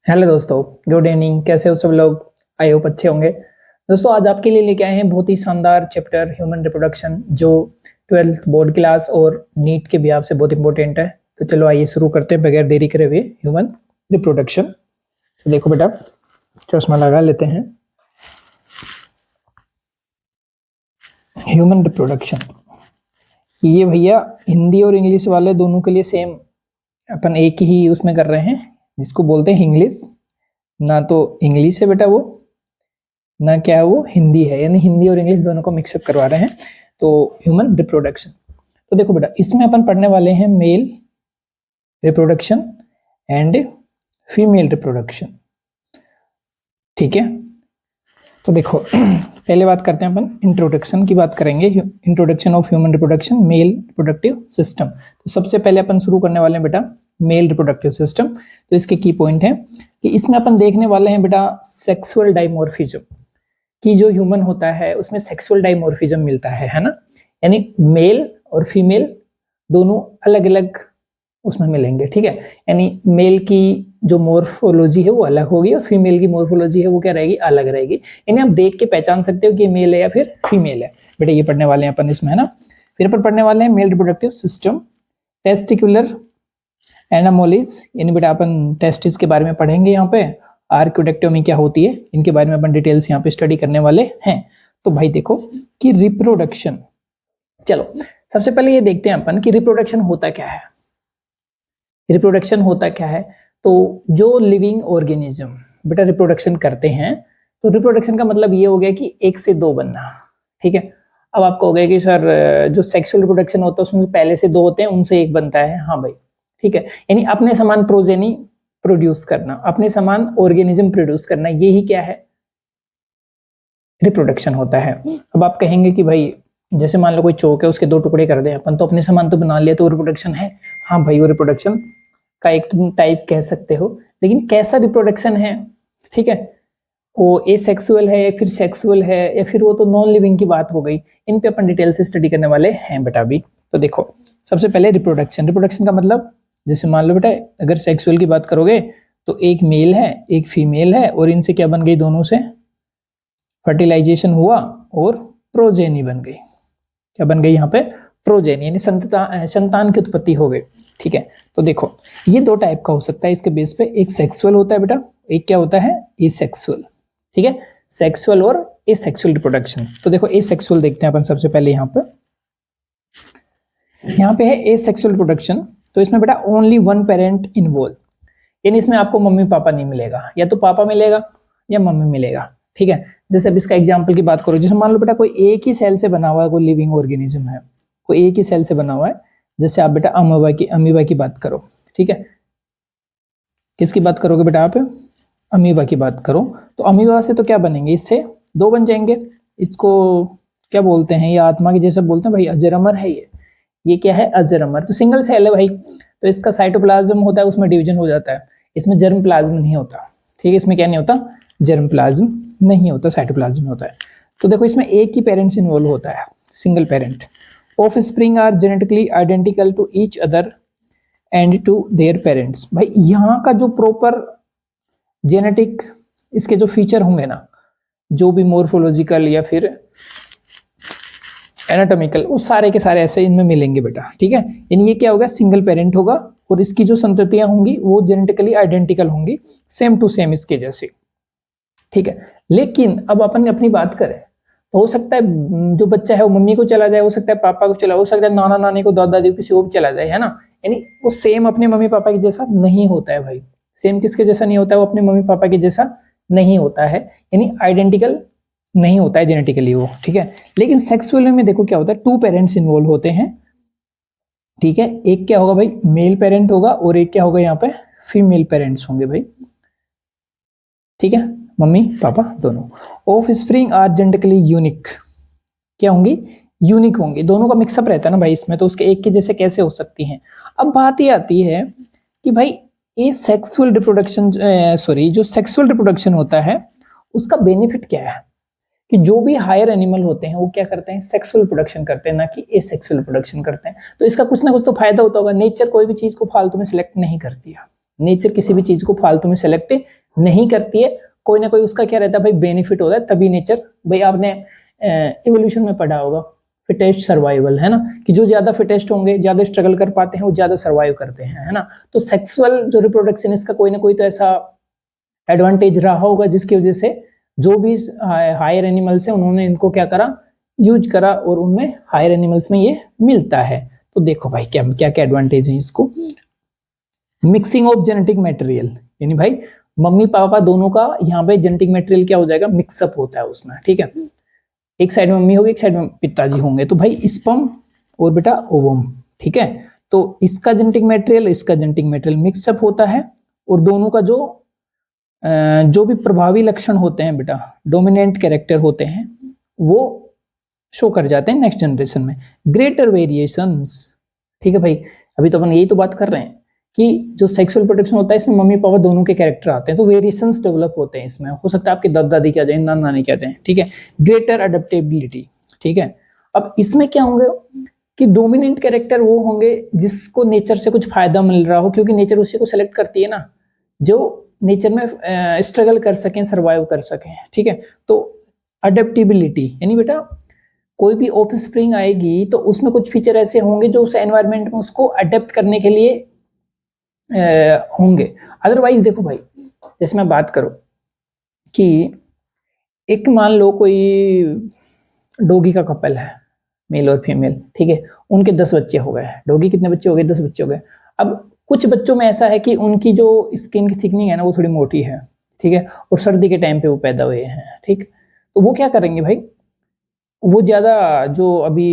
Hello दोस्तों, good evening. कैसे हो सब लोग? आई होप अच्छे होंगे। दोस्तों, आज आपके लिए लेके आए हैं बहुत ही शानदार चैप्टर ह्यूमन रिप्रोडक्शन, जो 12th बोर्ड क्लास और नीट के बिहाफ से बहुत इंपॉर्टेंट है। तो चलो आइए शुरू करते हैं बगैर देरी करे हुए ह्यूमन रिप्रोडक्शन। तो देखो बेटा, चश्मा लगा लेते हैं। ह्यूमन रिप्रोडक्शन ये भैया हिंदी और इंग्लिश वाले दोनों के लिए सेम, अपन एक ही उसमें कर रहे हैं, जिसको बोलते हैं इंग्लिश। ना तो इंग्लिश है बेटा वो, ना क्या है वो हिंदी है, यानी हिंदी और इंग्लिश दोनों को मिक्सअप करवा रहे हैं। तो ह्यूमन रिप्रोडक्शन, तो देखो बेटा, इसमें अपन पढ़ने वाले हैं male reproduction and female reproduction. ठीक है, तो देखो पहले बात करते हैं, अपन इंट्रोडक्शन की बात करेंगे। Introduction of human reproduction, male reproductive system. तो सबसे पहले अपन शुरू करने वाले हैं बेटा मेल रिप्रोडक्टिव सिस्टम। तो इसके की पॉइंट है कि इसमें अपन देखने वाले हैं बेटा सेक्सुअल डाइमॉर्फिज्म, कि जो ह्यूमन होता है उसमें सेक्सुअल डाइमॉर्फिज्म मिलता है ना, यानी मेल और फीमेल दोनों अलग अलग उसमें मिलेंगे। ठीक है, यानी मेल की जो मोर्फोलॉजी है वो अलग होगी और फीमेल की मोर्फोलॉजी है वो क्या रहेगी, अलग रहेगी। यानी आप देख के पहचान सकते हो कि मेल है या फिर फीमेल है। बेटा ये पढ़ने वाले हैं अपन इसमें, है ना। फिर अपन पढ़ने वाले हैं मेल रिप्रोडक्टिव सिस्टम, टेस्टिकुलर एनामोलीज, यानी बेटा अपन टेस्टिस के बारे में पढ़ेंगे यहाँ पे। आर्कियोडेक्टोमी क्या होती है, इनके बारे में अपन डिटेल्स यहाँ पे स्टडी करने वाले हैं। तो भाई देखो कि रिप्रोडक्शन, चलो सबसे पहले ये देखते हैं अपन कि रिप्रोडक्शन होता क्या है। रिप्रोडक्शन होता क्या है, तो जो लिविंग ऑर्गेनिज्म बेटा रिप्रोडक्शन करते हैं, तो रिप्रोडक्शन का मतलब ये हो गया कि एक से दो बनना। ठीक है, अब आपको हो गया कि सर जो सेक्सुअल रिप्रोडक्शन होता है उसमें पहले से दो होते हैं, उनसे एक बनता है। हाँ भाई, ठीक है, यानी अपने समान प्रोजेनी प्रोड्यूस करना, अपने समान ऑर्गेनिज्म प्रोड्यूस करना, यही क्या है, रिप्रोडक्शन होता है। अब आप कहेंगे कि भाई जैसे मान लो कोई चौक है, उसके दो टुकड़े कर दें अपन, तो अपने समान तो बना लिया, तो रिप्रोडक्शन है। हाँ भाई, वो रिप्रोडक्शन का एक टाइप कह सकते हो, लेकिन कैसा रिप्रोडक्शन है, ठीक है, वो एसेक्सुअल है या फिर सेक्सुअल है या फिर वो तो नॉन लिविंग की बात हो गई। इन पे अपन डिटेल से स्टडी करने वाले हैं बेटा अभी। तो देखो सबसे पहले रिप्रोडक्शन, रिप्रोडक्शन का मतलब जैसे मान लो बेटा अगर सेक्सुअल की बात करोगे तो एक मेल है एक फीमेल है, और इनसे क्या बन गई, दोनों से फर्टिलाइजेशन हुआ और प्रोजेनी बन गई। क्या बन गई यहाँ पे, प्रोजेनी, यानी संतान की उत्पत्ति हो गई। ठीक है, तो देखो ये दो टाइप का हो सकता है इसके बेस पे, एक सेक्सुअल होता है बेटा, एक क्या होता है, एसेक्सुअल। ठीक है, सेक्सुअल और एसेक्सुअल रिप्रोडक्शन। तो देखो एसेक्सुअल देखते हैं अपन सबसे पहले यहाँ पे है एसेक्सुअल रिप्रोडक्शन। तो इसमें बेटा ओनली वन पेरेंट इन्वॉल्व, यानी इसमें आपको मम्मी पापा नहीं मिलेगा, या तो पापा मिलेगा या मम्मी मिलेगा। ठीक है, जैसे अब इसका एग्जांपल की बात करो, जैसे मान लो बेटा कोई एक ही सेल से बना हुआ है, कोई लिविंग ऑर्गेनिज्म है, कोई एक ही सेल से बना हुआ है। जैसे आप बेटा अमीबा की बात करो। ठीक है, किसकी बात करोगे बेटा आप, अमीबा की बात करो। तो अमीबा से तो क्या बनेंगे, इससे दो बन जाएंगे। इसको क्या बोलते हैं, ये आत्मा के जैसे बोलते हैं भाई, अजरअमर है ये क्या है, अजरअमर। तो सिंगल सेल है भाई, तो इसका साइटोप्लाज्म होता है, उसमें डिवीजन हो जाता है। इसमें जर्म प्लाज्म नहीं होता। ठीक है, इसमें क्या नहीं होता, जर्म प्लाज्म नहीं होता, साइटोप्लाज्म होता है। तो देखो इसमें एक ही पेरेंट्स इन्वॉल्व होता है, single parent. Offspring are genetically identical to each other and to their parents. भाई यहाँ का जो प्रॉपर जेनेटिक इसके जो फीचर होंगे ना, जो भी मोर्फोलॉजिकल या फिर एनाटॉमिकल, वो सारे के सारे ऐसे इनमें मिलेंगे बेटा। ठीक है, यानी ये क्या होगा, सिंगल पेरेंट होगा और इसकी जो संततियां होंगी वो जेनेटिकली आइडेंटिकल होंगी, सेम टू सेम इसके जैसे। ठीक है, लेकिन अब अपन अपनी बात करें तो हो सकता है जो बच्चा है वो मम्मी को चला जाए, हो सकता है पापा को चला, हो सकता है नाना नानी को, दादा दादी को, किसी को भी चला जाए, है ना। यानी वो सेम अपने मम्मी पापा के जैसा नहीं होता है भाई। सेम किसके जैसा नहीं होता है, वो अपने मम्मी पापा के जैसा नहीं होता है, यानी आइडेंटिकल नहीं होता है जेनेटिकली वो। ठीक है, लेकिन सेक्सुअल में देखो क्या होता है, टू पेरेंट्स इन्वॉल्व होते हैं। ठीक है, एक क्या होगा भाई, मेल पेरेंट होगा और एक क्या होगा यहाँ पे, फीमेल पेरेंट्स होंगे भाई। ठीक है, मम्मी पापा दोनों। Offspring are genetically unique, क्या होंगी, यूनिक होंगी। दोनों का मिक्सअप रहता है ना भाई इसमें, तो उसके एक के जैसे कैसे हो सकती हैं। अब बात ये आती है कि भाई ये सेक्सुअल रिप्रोडक्शन, सॉरी जो सेक्सुअल रिप्रोडक्शन होता है उसका बेनिफिट क्या है, कि जो भी हायर एनिमल होते हैं वो क्या करते हैं, सेक्सुअल प्रोडक्शन करते हैं, ना कि एसेक्सुअल प्रोडक्शन करते हैं। तो इसका कुछ ना कुछ तो फायदा होता होगा। नेचर कोई भी चीज को फालतू में सिलेक्ट नहीं करती है। नेचर किसी भी चीज को फालतू में सेलेक्ट नहीं करती है, कोई ना कोई उसका क्या रहता है भाई बेनिफिट होता है, तभी नेचर, भाई आपने इवोल्यूशन में पढ़ा होगा फिटेस्ट सर्वाइवल, है ना, कि जो ज्यादा फिटेस्ट होंगे, ज्यादा स्ट्रगल कर पाते हैं, वो ज्यादा सर्वाइव करते हैं, है ना। तो सेक्सुअल जो रिप्रोडक्शन इसका कोई ना कोई तो ऐसा एडवांटेज रहा होगा जिसकी वजह से जो भी हायर एनिमल्स है उन्होंने इनको क्या करा, यूज करा, और उनमें हायर एनिमल्स में ये मिलता है। तो देखो भाई क्या क्या क्या एडवांटेज है इसको। मिक्सिंग ऑफ जेनेटिक मटेरियल, यानी भाई मम्मी पापा दोनों का यहाँ पे जेनेटिक मटेरियल क्या हो जाएगा, मिक्सअप होता है उसमें, ठीक है। एक साइड में मम्मी होगी, एक साइड में पिताजी होंगे, तो भाई स्पर्म और बेटा ओवम, ठीक है। तो इसका जेनेटिक मटेरियल, इसका जेनेटिक मटेरियल मिक्सअप होता है, और दोनों का जो भी प्रभावी लक्षण होते हैं बेटा, डोमिनेंट कैरेक्टर होते हैं, वो शो कर जाते हैं नेक्स्ट जनरेशन में। ग्रेटर वेरिएशंस, ठीक है भाई, अभी तो अपन यही तो बात कर रहे हैं कि जो सेक्सुअल प्रोटेक्शन होता है इसमें मम्मी पापा दोनों के कैरेक्टर आते हैं, तो वेरिएशंस डेवलप होते हैं इसमें, हो सकता है आपके दादा दादी क्या जाए, नाना नानी क्या जाए, ठीक है। ग्रेटर अडेप्टेबिलिटी, ठीक है। अब इसमें क्या होंगे कि डोमिनेंट कैरेक्टर वो होंगे जिसको नेचर से कुछ फायदा मिल रहा हो, क्योंकि नेचर उसी को सेलेक्ट करती है ना, जो नेचर में स्ट्रगल कर सकें, सर्वाइव कर सकें, ठीक है। तो अडेप्टेबिलिटी यानी बेटा कोई भी ऑफस्प्रिंग आएगी तो उसमें कुछ फीचर ऐसे होंगे जो उस एनवायरनमेंट में उसको अडेप्ट करने के लिए होंगे। अदरवाइज देखो भाई, जैसे मैं बात करूं कि एक मान लो कोई डॉगी का कपल है, मेल और फीमेल, ठीक है, उनके 10 बच्चे हो गए। डॉगी कितने बच्चे हो गए, 10 बच्चे हो गए। अब कुछ बच्चों में ऐसा है कि उनकी जो स्किन की थिकनिंग है ना वो थोड़ी मोटी है, ठीक है, और सर्दी के टाइम पे वो पैदा हुए हैं, ठीक। तो वो क्या करेंगे भाई, वो ज्यादा जो अभी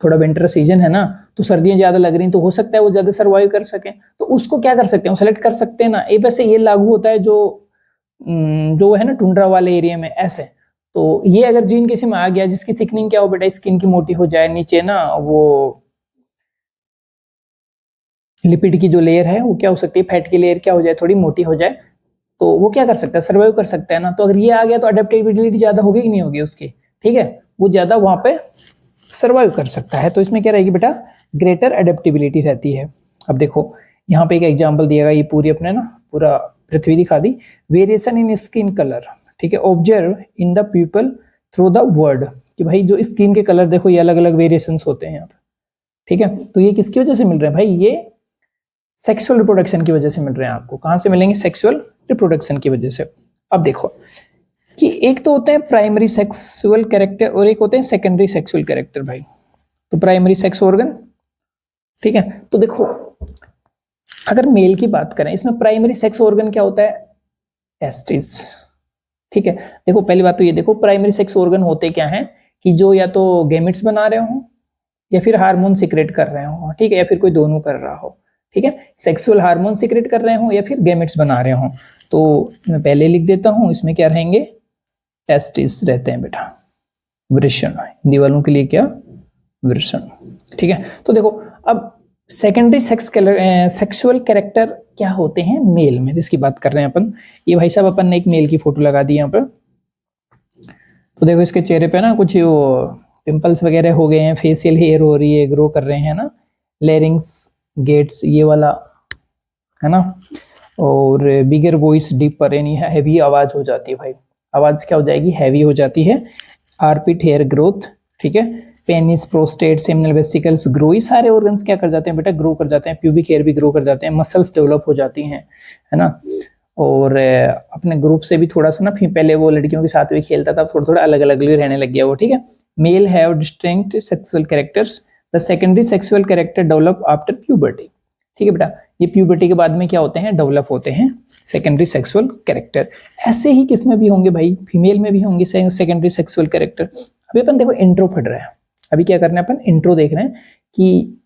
थोड़ा विंटर सीजन है ना, तो सर्दियां ज्यादा लग रही, तो हो सकता है वो ज्यादा सर्वाइव कर सके, तो उसको क्या कर सकते हैं, सेलेक्ट कर सकते हैं ना। ये वैसे ये लागू होता है जो है ना टुंड्रा वाले एरिया में ऐसे। तो ये अगर जीन किसी में आ गया जिसकी थिकनिंग क्या हो बेटा, स्किन की मोटी हो जाए, नीचे ना वो लिपिड की जो लेयर है वो क्या हो सकती है, फैट की लेयर क्या हो जाए, थोड़ी मोटी हो जाए, तो वो क्या कर सकता है, सर्वाइव कर सकता है ना। तो अगर ये आ गया तो अडेप्टेबिलिटी ज्यादा होगी कि नहीं होगी उसकी, ठीक है, वो ज्यादा वहां पे सर्वाइव कर सकता है। तो इसमें क्या रहेगी बेटा, ग्रेटर अडेप्टेबिलिटी रहती है। अब देखो यहाँ पे एक एग्जांपल दिया गया, ये पूरी अपने ना पूरा पृथ्वी दिखा दी। वेरिएशन इन स्किन कलर, ठीक है, observe in the people through the word, कि भाई जो स्किन के कलर देखो ये अलग अलग वेरिएशंस होते हैं यहाँ पे, ठीक है। तो ये किसकी वजह से मिल रहे हैं भाई, ये सेक्सुअल रिप्रोडक्शन की वजह से मिल रहे हैं आपको। कहां से मिलेंगे, सेक्सुअल रिप्रोडक्शन की वजह से। अब देखो कि एक तो होते हैं प्राइमरी सेक्सुअल कैरेक्टर और एक होते हैं सेकेंडरी सेक्सुअल कैरेक्टर भाई। तो प्राइमरी सेक्स ऑर्गन, ठीक है। तो देखो अगर मेल की बात करें, इसमें प्राइमरी सेक्स ऑर्गन क्या होता है, टेस्टिस, ठीक है। देखो पहली बात तो ये देखो, प्राइमरी सेक्स ऑर्गन होते क्या हैं कि जो या तो गैमेट्स बना रहे हो या फिर हार्मोन सिक्रेट कर रहे हो, ठीक है, या फिर कोई दोनों कर रहा हो, ठीक है। सेक्सुअल हार्मोन सिक्रेट कर रहे हो या फिर गैमेट्स बना रहे हो। तो मैं पहले लिख देता हूं, इसमें क्या रहेंगे, टेस्टिस रहते हैं बेटा, वृषण, हिंदी वालों के लिए क्या, वृषण, ठीक है। तो देखो अब सेकेंडरी सेक्सुअल कैरेक्टर क्या होते हैं मेल में, जिसकी बात कर रहे हैं अपन। ये भाई साहब अपन ने एक मेल की फोटो लगा दी यहाँ पर। तो देखो इसके चेहरे पे ना कुछ वो पिंपल्स वगैरह हो गए हैं, फेशियल हेयर हो रही है, ग्रो कर रहे हैं ना, लेरिंग्स गेट्स ये वाला, है ना, और बिगर वॉइस, डीपर यानी हैवी आवाज हो जाती है भाई, आवाज क्या हो जाएगी, हैवी हो जाती है। आर्पिट हेयर ग्रोथ, ठीक है, penis, prostate, seminal vesicles grow, ये सारे ऑर्गन्स क्या कर जाते हैं बेटा, ग्रो कर जाते हैं। प्यूबिक हेयर भी ग्रो कर जाते हैं, मसल्स डेवलप हो जाती हैं, है ना। और अपने ग्रुप से भी थोड़ा सा ना, फिर पहले वो लड़कियों के साथ भी खेलता था, थोड़ा थोड़ा अलग अलग रहने लग गया वो, ठीक है। Male have distinct sexual characters, the secondary sexual character develop after puberty, ठीक है बेटा। ये प्यूबर्टी के बाद में क्या होते हैं, डेवलप होते हैं सेकेंडरी सेक्सुअल कैरेक्टर। ऐसे ही किसमें भी होंगे भाई, फीमेल में भी होंगे सेकेंडरी सेक्सुअल कैरेक्टर। अभी अपन देखो इंट्रो पढ़ रहे हैं, अभी क्या करना है अपन, इंट्रो देख रहे हैं कि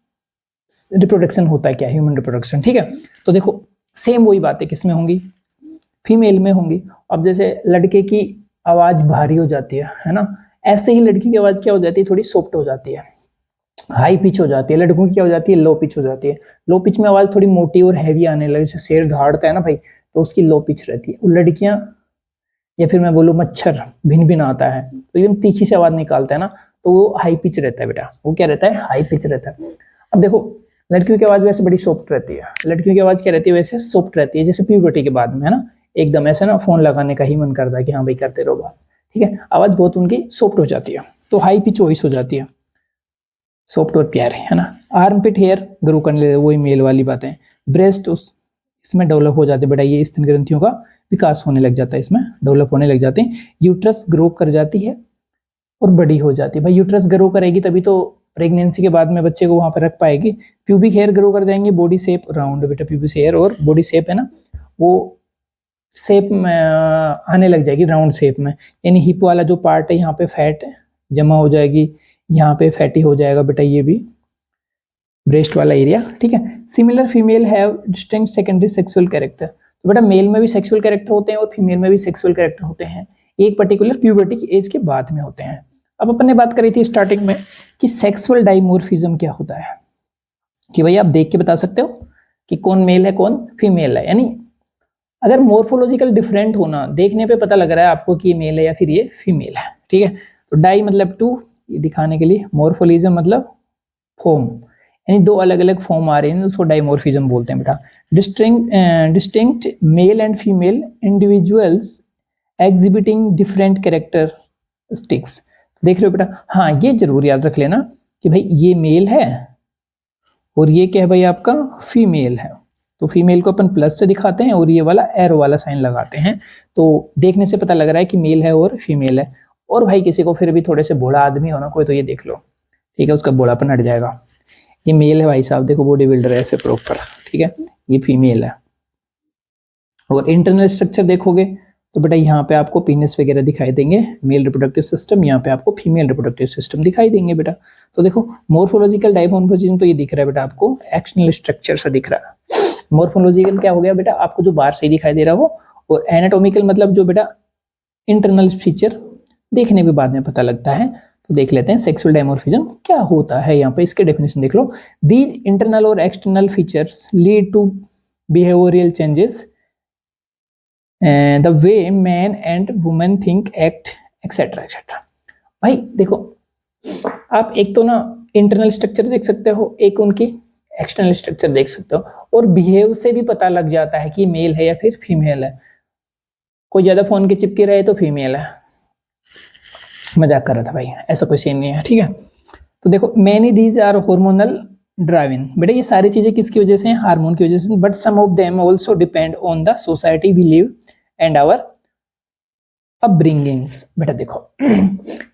रिप्रोडक्शन होता है क्या, ह्यूमन रिप्रोडक्शन, ठीक है। तो देखो सेम वही बातें किसमें होंगी, फीमेल में होंगी। अब जैसे लड़के की आवाज भारी हो जाती है ना, ऐसे ही लड़की की आवाज क्या हो जाती है, थोड़ी सॉफ्ट हो जाती है, हाई पिच हो जाती है। लड़कों की क्या हो जाती है, लो पिच हो जाती है। लो पिच में आवाज थोड़ी मोटी और हैवी आने लगे, जैसे शेर दहाड़ता है ना भाई, तो उसकी लो पिच रहती है। और लड़कियां, या फिर मैं बोलूँ मच्छर भिन भिन आता है तो एकदम तीखी से आवाज निकालता है ना, तो वो हाई पिच रहता है बेटा, वो क्या रहता है, हाई पिच रहता है। अब देखो लड़कियों की आवाज वैसे बड़ी सॉफ्ट रहती है, लड़कियों की आवाज क्या रहती है वैसे सॉफ्ट रहती है, जैसे प्यूबर्टी के बाद में है ना, एकदम ऐसे ना फोन लगाने का ही मन करता है कि हाँ भाई करते रहो बात, ठीक है, आवाज बहुत उनकी सॉफ्ट हो जाती है, तो हाई पिच वॉइस हो जाती है, सॉफ्ट और प्यारे, है ना। आर्मपिट हेयर ग्रो करने लगे, वही मेल वाली बातें। ब्रेस्ट उस इसमें डेवलप हो जाते हैं बेटा, ये स्तन ग्रंथियों का विकास होने लग जाता है, इसमें डेवलप होने लग जाते हैं। यूट्रस ग्रो कर जाती है और बड़ी हो जाती है, भाई यूट्रस ग्रो करेगी तभी तो प्रेगनेंसी के बाद में बच्चे को वहां पर रख पाएगी। प्यूबिक हेयर ग्रो कर जाएंगे, बॉडी शेप राउंड, बेटा प्यूबिक हेयर और बॉडी शेप है ना वो शेप में आने लग जाएगी, राउंड शेप में, यानी हिप वाला जो पार्ट है यहाँ पे फैट जमा हो जाएगी, यहाँ पे फैटी हो जाएगा बेटा, ये भी ब्रेस्ट वाला एरिया, ठीक है। Similar female have distinct secondary sexual character, तो बेटा मेल में भी सेक्सुअल कैरेक्टर होते हैं और फीमेल में भी सेक्सुअल कैरेक्टर होते हैं, एक पर्टिकुलर प्यूबर्टी की एज के बाद में होते हैं। अब अपन ने बात करी थी स्टार्टिंग में कि सेक्सुअल डाइमोर्फिज्म क्या होता है, कि भाई आप देख के बता सकते हो कि कौन मेल है कौन फीमेल है, यानी अगर मोर्फोलॉजिकल डिफरेंट होना, देखने पे पता लग रहा है आपको कि ये मेल है या फिर ये फीमेल है, ठीक है। तो डाई मतलब टू, ये दिखाने के लिए, मोर्फोलिज्म मतलब फॉर्म, यानी दो अलग अलग फॉर्म आ रहे हैं, उसको डाइमोर्फिज्म बोलते हैं बेटा। Distinct male and female individuals exhibiting different characteristics, देख रहे हो बेटा। हाँ ये जरूर याद रख लेना कि भाई ये मेल है और ये क्या है भाई आपका फीमेल है, तो फीमेल को अपन प्लस से दिखाते हैं और ये वाला एरो वाला साइन लगाते हैं, तो देखने से पता लग रहा है कि मेल है और फीमेल है। और भाई किसी को फिर भी थोड़े से भोला आदमी होना कोई, तो ये देख लो, ठीक है, उसका भोलापन हट जाएगा। ये मेल है भाई साहब, देखो बॉडी बिल्डर है ऐसे प्रॉपर, ठीक है, ये फीमेल है। और इंटरनल स्ट्रक्चर देखोगे तो बेटा यहाँ पे आपको पीनस वगैरह दिखाई देंगे, मेल रिप्रोडक्टिव सिस्टम, यहाँ पे आपको फीमेल रिप्रोडक्टिव सिस्टम दिखाई देंगे बेटा। तो देखो मोर्फोलॉजिकल डाइमोर्फिज्म तो ये दिख रहा है बेटा आपको, एक्सटर्नल स्ट्रक्चर से दिख रहा है। मोर्फोलॉजिकल क्या हो गया बेटा, आपको जो बाहर से ही दिखाई दे रहा हो, और एनाटोमिकल मतलब जो बेटा इंटरनल फीचर देखने के बाद में पता लगता है। तो देख लेते हैं सेक्सुअल डाइमोर्फिज्म क्या होता है, यहाँ पे इसके डेफिनेशन देख लो। दीज इंटरनल और external features lead to behavioural changes, the way man and women think, act, etcetera etcetera. भाई देखो आप एक तो ना इंटरनल स्ट्रक्चर देख सकते हो, एक उनकी एक्सटर्नल स्ट्रक्चर देख सकते हो, और बिहेव से भी पता लग जाता है कि मेल है या फिर फीमेल है। कोई ज्यादा फोन के चिपके रहे तो फीमेल है, मजाक कर रहा था भाई, ऐसा कोई सीन नहीं है, ठीक है। तो देखो many these are hormonal driving, बेटा ये सारी चीजें किसकी वजह से हैं, हार्मोन की वजह से, but some of them also depend on the society we live and our upbringings. बेटा देखो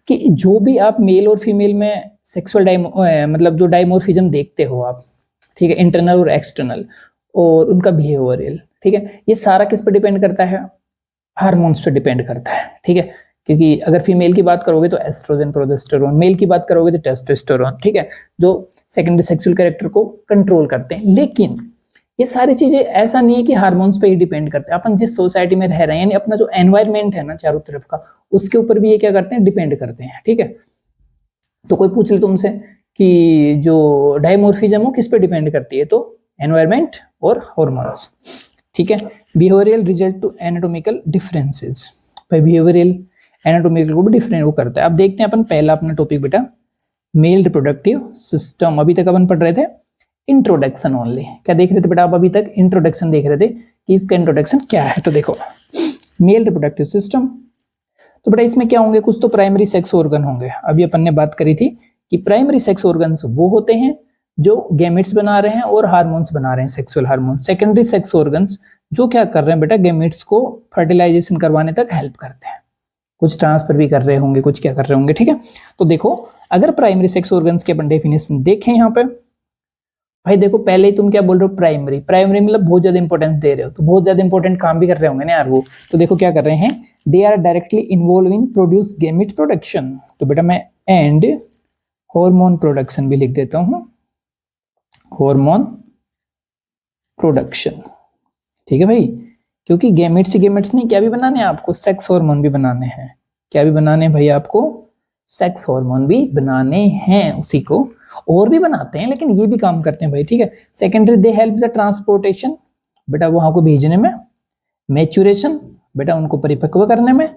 कि जो भी आप मेल और फीमेल में सेक्सुअल मतलब जो डाइमोर्फिज्म देखते हो आप, ठीक है, इंटरनल और एक्सटर्नल, और उनका बिहेवियरल, ठीक है, ये सारा किस पर डिपेंड करता है, हार्मोन्स पे डिपेंड करता है, ठीक है। क्योंकि अगर फीमेल की बात करोगे तो एस्ट्रोजन प्रोजेस्टेरोन, मेल की बात करोगे तो टेस्टोस्टेरोन, ठीक है, जो सेकेंडरी सेक्सुअल कैरेक्टर को कंट्रोल करते हैं। लेकिन ये सारी चीजें ऐसा नहीं है कि हार्मोन्स पे ही डिपेंड करते हैं, अपन जिस सोसाइटी में रह रहे हैं, यानी अपना जो एनवायरमेंट है ना चारों तरफ का, उसके ऊपर भी ये क्या करते हैं, डिपेंड करते हैं, ठीक है। तो कोई पूछ ले तुमसे कि जो डाइमोर्फिज्म हो किस पे डिपेंड करती है, तो एनवायरमेंट और हॉर्मोन्स, ठीक है। Behavioural result to anatomical differences, भाई बिहेवियरल एनाटॉमिकल को भी डिफरेंट वो करता है। अब देखते हैं अपन पहला अपना टॉपिक बेटा मेल रिप्रोडक्टिव सिस्टम। अभी तक अपन पढ़ रहे थे इंट्रोडक्शन ओनली, क्या देख रहे थे बेटा आप, अभी तक इंट्रोडक्शन देख रहे थे कि इसका इंट्रोडक्शन क्या है। तो देखो मेल रिप्रोडक्टिव सिस्टम, तो बेटा इसमें क्या होंगे, कुछ तो प्राइमरी सेक्स ऑर्गन होंगे। अभी अपन ने बात करी थी कि प्राइमरी सेक्स ऑर्गन्स वो होते हैं जो गैमेट्स बना रहे हैं और हार्मोन्स बना रहे हैं, sexual hormone. Secondary sex organs जो क्या कर रहे हैं बेटा, गैमेट्स को फर्टिलाइजेशन करवाने तक हेल्प करते हैं, कुछ ट्रांसफर भी कर रहे होंगे, कुछ क्या कर रहे होंगे, ठीक है। तो देखो अगर प्राइमरी सेक्स ऑर्गन्स के अपन डेफिनेशन देखें यहाँ पे, भाई देखो पहले ही तुम क्या बोल रहे हो, प्राइमरी, प्राइमरी मतलब बहुत ज्यादा इंपॉर्टेंस दे रहे हो, तो बहुत ज्यादा इंपॉर्टेंट काम भी कर रहे होंगे ना यार वो। तो देखो क्या कर रहे हैं, they are directly involve in produce gamete production. तो बेटा मैं एंड हार्मोन प्रोडक्शन भी लिख देता हूं, हार्मोन प्रोडक्शन, ठीक है भाई, क्योंकि गैमेट्स नहीं, क्या भी बनाने हैं आपको, सेक्स हार्मोन भी बनाने हैं। क्या भी बनाने हैं भाई आपको, सेक्स हार्मोन भी बनाने हैं, उसी को और भी बनाते हैं, लेकिन ये भी काम करते हैं भाई, ठीक है। Secondary they help the transportation, बेटा वहां को भेजने में, मैच्योरेशन, बेटा उनको परिपक्व करने में,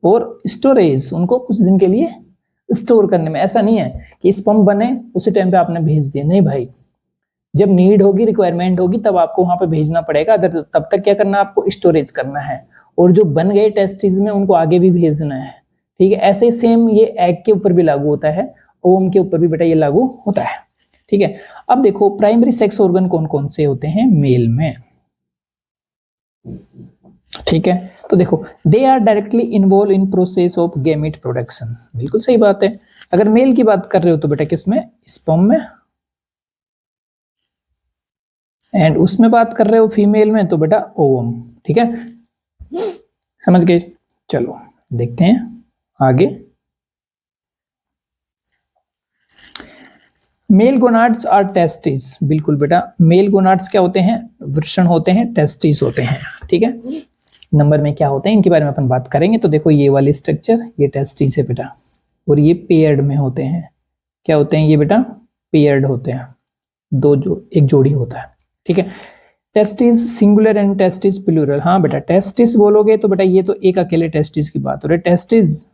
और स्टोरेज, उनको कुछ दिन के लिए स्टोर करने में। ऐसा नहीं है कि स्पर्म बने उसी टाइम पे आपने भेज दिया, नहीं भाई, जब नीड होगी, रिक्वायरमेंट होगी, तब आपको वहां पे भेजना पड़ेगा, तब तक क्या करना है आपको, स्टोरेज करना है। और जो बन गए टेस्टिस में उनको आगे भी भेजना है। ठीक है, ऐसे ही सेम ये एग के ऊपर भी लागू होता है, ओवम के ऊपर भी बेटा ये लागू होता है। ठीक है, अब देखो प्राइमरी सेक्स ऑर्गन कौन कौन से होते हैं मेल में। ठीक है, तो देखो they are directly involve in process of gamete production, बिल्कुल सही बात है। अगर मेल की बात कर रहे हो तो बेटा किसमें, स्पर्म में, एंड उसमें बात कर रहे हो फीमेल में तो बेटा ओवम। ठीक है, समझ गए। चलो देखते हैं आगे। मेल गोनाड्स आर टेस्टिस, बिल्कुल बेटा मेल गोनाड्स क्या होते हैं, वृषण होते हैं, टेस्टिस होते हैं। ठीक है, नंबर में क्या होते हैं इनके बारे में अपन बात करेंगे। तो देखो ये वाली स्ट्रक्चर ये टेस्टिस है बेटा, और ये पेयर्ड में होते हैं। क्या होते हैं ये बेटा, पेयर्ड होते हैं, एक जोड़ी होता है। ठीक है, testis singular and testis plural. हाँ बेटा टेस्टिस बोलोगे तो बेटा ये तो एक अकेले टेस्टिस की बात हो रही है, टेस्टिस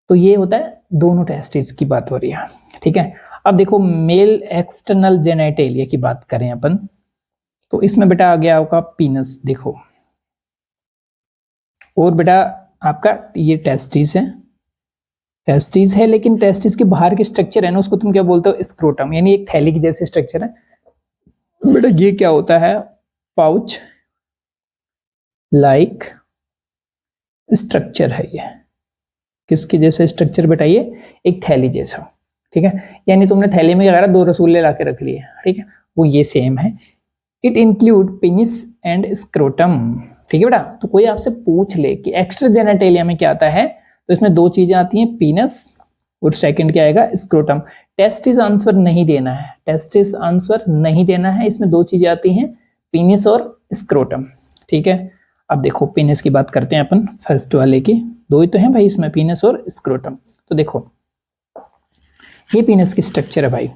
तो ये होता है दोनों टेस्टिस की बात हो रही है। ठीक है, अब देखो मेल एक्सटर्नल जेनिटेलिया की बात करें अपन, तो इसमें बेटा आ गया आपका पीनस, देखो, और बेटा आपका ये टेस्टिस है, लेकिन टेस्टिस के बाहर की स्ट्रक्चर है ना, उसको तुम क्या बोलते हो, स्क्रोटम, यानी एक थैली की जैसी स्ट्रक्चर है बेटा। ये क्या होता है, पाउच लाइक स्ट्रक्चर है ये। किसके जैसे स्ट्रक्चर बेटा, ये एक थैली जैसा। ठीक है, यानी तुमने थैली में क्या करा, 2 रसगुल्ले लाके रख लिए। ठीक है, वो ये सेम है। It include penis and scrotum. ठीक है बेटा, तो कोई आपसे पूछ ले कि एक्स्ट्रा जेनिटेलिया में क्या आता है, तो इसमें 2 चीजें आती हैं, पीनस और सेकंड क्या आएगा, स्क्रोटम। टेस्टिस आंसर नहीं देना है, टेस्टिस आंसर नहीं देना है, इसमें 2 चीजें आती हैं, पीनिस और स्क्रोटम। ठीक है, अब देखो पीनस की बात करते हैं अपन, फर्स्ट वाले की, 2 ही तो हैं भाई इसमें, पीनस और स्क्रोटम। तो देखो ये पीनस की स्ट्रक्चर है भाई,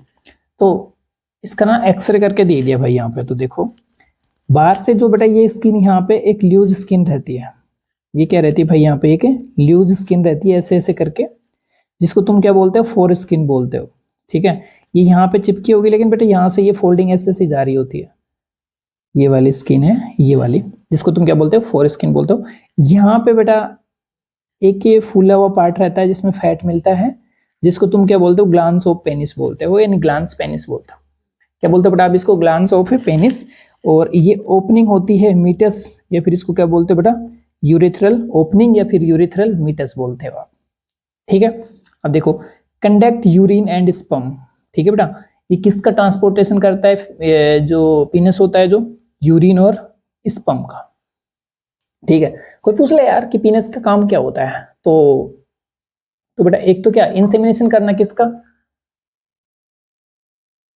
तो इसका ना एक्सरे करके दे दिया भाई यहाँ पे। तो देखो बाहर से जो बेटा ये स्किन यहाँ पे एक ल्यूज स्किन रहती है, ये क्या रहती है भाई, यहाँ पे एक ल्यूज स्किन रहती है ऐसे ऐसे करके, जिसको तुम क्या बोलते हो, फोर स्किन बोलते हो। ठीक है, ये यहाँ पे चिपकी होगी, लेकिन बेटा यहाँ से ये फोल्डिंग ऐसे ऐसे जा रही होती है। ये वाली स्किन है, ये वाली, जिसको तुम क्या बोलते हो, फोर स्किन बोलते हो। यहाँ पे बेटा एक ये फूला हुआ पार्ट रहता है जिसमें फैट मिलता है, जिसको तुम क्या बोलते हो, ग्लांस ऑफ पेनिस बोलते हो, यानी ग्लांस पेनिस बोलते हो। क्या बोलते हो बेटा आप इसको, ग्लांस ऑफ पेनिस। और ये ओपनिंग होती है मीटस, या फिर इसको क्या बोलते हो बेटा, यूरेथ्रल ओपनिंग, या फिर यूरेथ्रल मीटस बोलते हो आप। ठीक है, अब देखो कंडक्ट यूरिन एंड स्पर्म। ठीक है बेटा, ये किसका ट्रांसपोर्टेशन करता है, जो पीनस होता है, जो यूरिन और स्पर्म का। ठीक है, कोई पूछ ले यार कि पीनस का काम क्या होता है, तो बेटा एक तो क्या, इंसेमिनेशन करना किसका,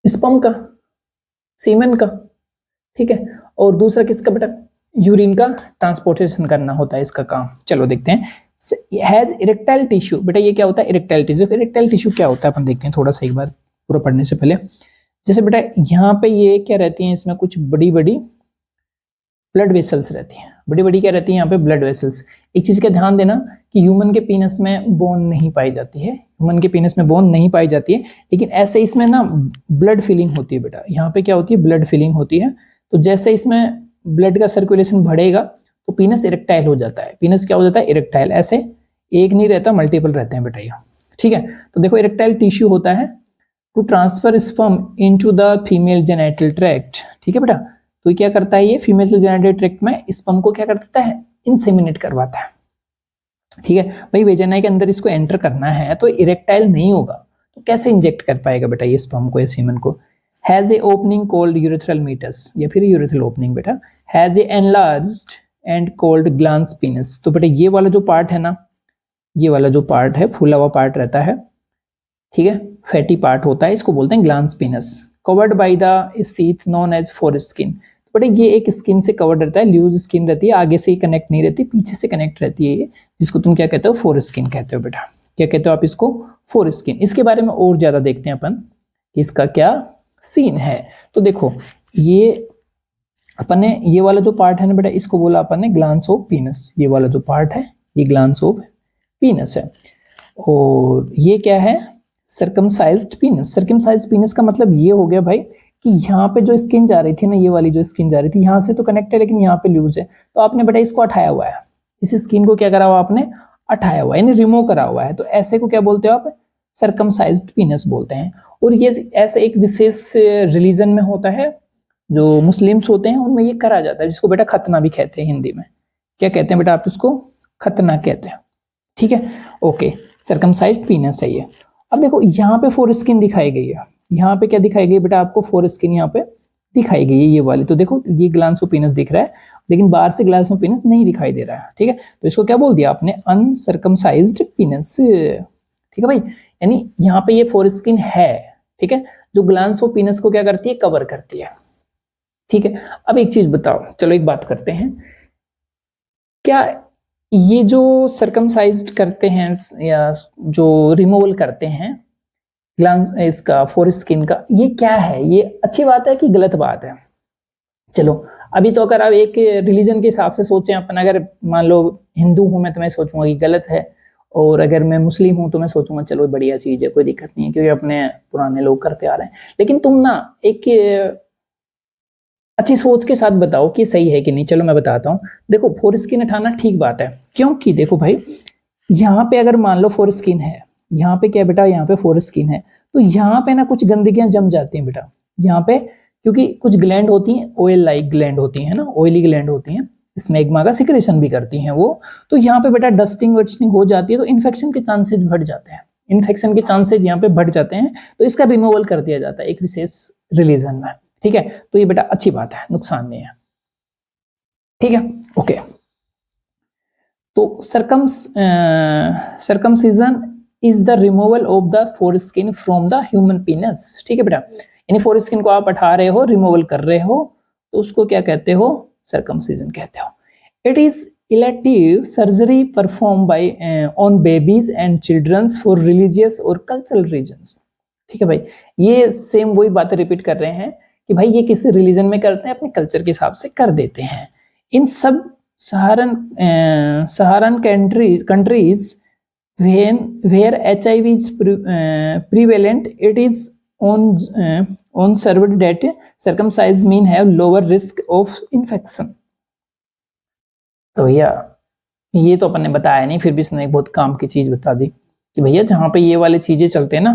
स्पर्म का, सीमेन का। ठीक है, और दूसरा किसका बेटा, यूरिन का ट्रांसपोर्टेशन करना होता है इसका काम। चलो देखते हैं, हैज इरेक्टाइल टिश्यू। बेटा ये क्या होता है, इरेक्टाइल टिश्यू। इरेक्टाइल टिश्यू क्या होता है अपन देखते हैं थोड़ा सा एक बार पूरा पढ़ने से पहले। जैसे बेटा यहाँ पे ये क्या रहती है, इसमें कुछ बड़ी बड़ी ब्लड वेसल्स रहती हैं, बड़ी बड़ी क्या रहती है यहाँ पे, ब्लड वेसल्स। एक चीज का ध्यान देना कि ह्यूमन के पीनस में बोन नहीं पाई जाती है, ह्यूमन के पीनस में बोन नहीं पाई जाती है, लेकिन ऐसे इसमें ना ब्लड फिलिंग होती है बेटा। यहाँ पे क्या होती है, ब्लड फिलिंग होती है। तो जैसे इसमें ब्लड का सर्कुलेशन बढ़ेगा तो पीनस इरेक्टाइल हो जाता है। पीनस क्या हो जाता है, इरेक्टाइल। ऐसे एक नहीं रहता, मल्टीपल रहते हैं बेटा ये। ठीक है, तो देखो इरेक्टाइल टिश्यू होता है to transfer sperm into the female genital tract. ठीक है बेटा, तो क्या करता है ये, फीमेल जेनिटल ट्रैक्ट में स्पर्म को क्या करता है, इंसेमिनेट करवाता है। ठीक है भाई, वेजाना के अंदर इसको एंटर करना है तो इरेक्टाइल नहीं होगा, तो कैसे इंजेक्ट कर पाएगा बेटा ये स्पर्म को या सीमेन को। Has a opening called urethral meatus, या फिर यूरेथ्रल ओपनिंग बेटा। Has a enlarged end called glans penis. तो बेटा ये वाला जो पार्ट है ना, ये वाला जो पार्ट है, फूला हुआ पार्ट रहता है, ठीक है, फैटी पार्ट होता है, इसको बोलते हैं glans penis. Covered by the sheath known as foreskin. तो बेटा ये एक स्किन से कवर्ड रहता है, ल्यूज स्किन रहती है, आगे से ही कनेक्ट नहीं रहती, पीछे से कनेक्ट रहती है ये, जिसको तुम क्या कहते हो, फोर स्किन कहते हो बेटा। क्या कहते हो आप इसको, फोर स्किन। इसके बारे में और ज्यादा देखते हैं अपन, इसका क्या सीन है। तो देखो ये अपन ने ये वाला जो पार्ट है ना बेटा, इसको बोला अपन ने ग्लांस ऑफ पीनस। ये वाला जो पार्ट है ये ग्लांस ऑफ पीनस है। और ये क्या है, सर्कमसाइज्ड पीनस। सर्कमसाइज्ड पीनस का मतलब ये हो गया भाई कि कि यहाँ पे जो स्किन जा रही थी ना, ये वाली जो स्किन जा रही थी, यहाँ से तो कनेक्ट है लेकिन यहाँ पे लूज है, तो आपने बेटा इसको हटाया हुआ है, इस स्किन को क्या करा हुआ आपने, हटाया हुआ है, यानी रिमूव करा हुआ है। तो ऐसे को क्या बोलते हो आप, सर्कमसाइज्ड पीनस बोलते हैं। और ये ऐसा एक विशेष रिलीजन में होता है, जो मुस्लिम्स होते हैं उनमें ये करा जाता है, जिसको बेटा खतना भी कहते हैं हिंदी में। क्या कहते हैं बेटा आप इसको, खतना कहते हैं, ठीक है। ओके, सर्कमसाइज्ड पीनस है ये। अब देखो यहाँ पे फोर स्किन दिखाई गई है, यहाँ पे क्या दिखाई गई बेटा आपको, फोर स्किन यहाँ पे दिखाई गई है ये वाली। तो देखो ये ग्लांस ऑफ पीनस दिख रहा है, लेकिन बाहर से ग्लांस ऑफ पीनस नहीं दिखाई दे रहा है, ठीक है। तो इसको क्या बोल दिया आपने, अनसर्कमसाइज्ड पीनस, ठीक है भाई। यानी यहाँ पे ये फोर स्किन है, ठीक है, जो ग्लांस ऑफ पीनस को क्या करती है, कवर करती है, ठीक है। अब एक चीज बताओ, चलो एक बात करते हैं, क्या ये जो सर्कमसाइज्ड करते हैं या जो रिमूवल करते हैं ग्लांस इसका, फोर स्किन का, ये क्या है, ये अच्छी बात है कि गलत बात है? चलो अभी तो अगर आप एक रिलीजन के हिसाब से सोचें अपन, अगर मान लो हिंदू हूं मैं तो मैं सोचूंगा कि गलत है, और अगर मैं मुस्लिम हूं तो मैं सोचूंगा चलो बढ़िया चीज है, कोई दिक्कत नहीं है, क्योंकि अपने पुराने लोग करते आ रहे हैं। लेकिन तुम ना एक अच्छी सोच के साथ बताओ कि सही है कि नहीं। चलो मैं बताता हूँ, देखो फोर स्किन हटाना ठीक बात है, क्योंकि देखो भाई यहाँ पे अगर मान लो फोर स्किन है, यहाँ पे क्या बेटा, यहाँ पे फोर स्किन है, तो यहाँ पे ना कुछ गंदगियां जम जाती हैं बेटा यहाँ पे, क्योंकि कुछ ग्लैंड होती हैं, ऑयल लाइक ग्लैंड होती हैं ना, ऑयली ग्लैंड होती हैं, स्मैग्मा का सिक्रेशन भी करती हैं वो। तो यहाँ पे बेटा डस्टिंग वस्टिंग हो जाती है, तो इन्फेक्शन के चांसेस बढ़ जाते हैं, इन्फेक्शन के चांसेस यहाँ पे बढ़ जाते हैं, तो इसका रिमूवल कर दिया जाता है एक विशेष रिलीजन में, ठीक है। तो ये बेटा अच्छी बात है, नुकसान नहीं है, ठीक है। ओके, तो circumcision is the removal of the four skin from the human पीनस, ठीक है बेटा। यानी फोर स्किन को आप हटा रहे हो, रिमूवल कर रहे हो, तो उसको क्या कहते हो, सर्कमसिजन कहते हो। It is elective surgery perform by on babies and childrens for religious और कल्चरल रीजंस, ठीक है भाई। ये सेम वही बातें रिपीट कर रहे हैं कि भाई ये किसी रिलीजन में करते हैं, अपने कल्चर के हिसाब से कर देते हैं। इन सब सहारन countries where HIV is prevalent, it is observed that circumcised men have lower risk of infection। तो भैया ये तो अपन ने बताया नहीं, फिर भी इसने एक बहुत काम की चीज बता दी कि भैया जहाँ पे ये वाली चीजें चलते हैं ना,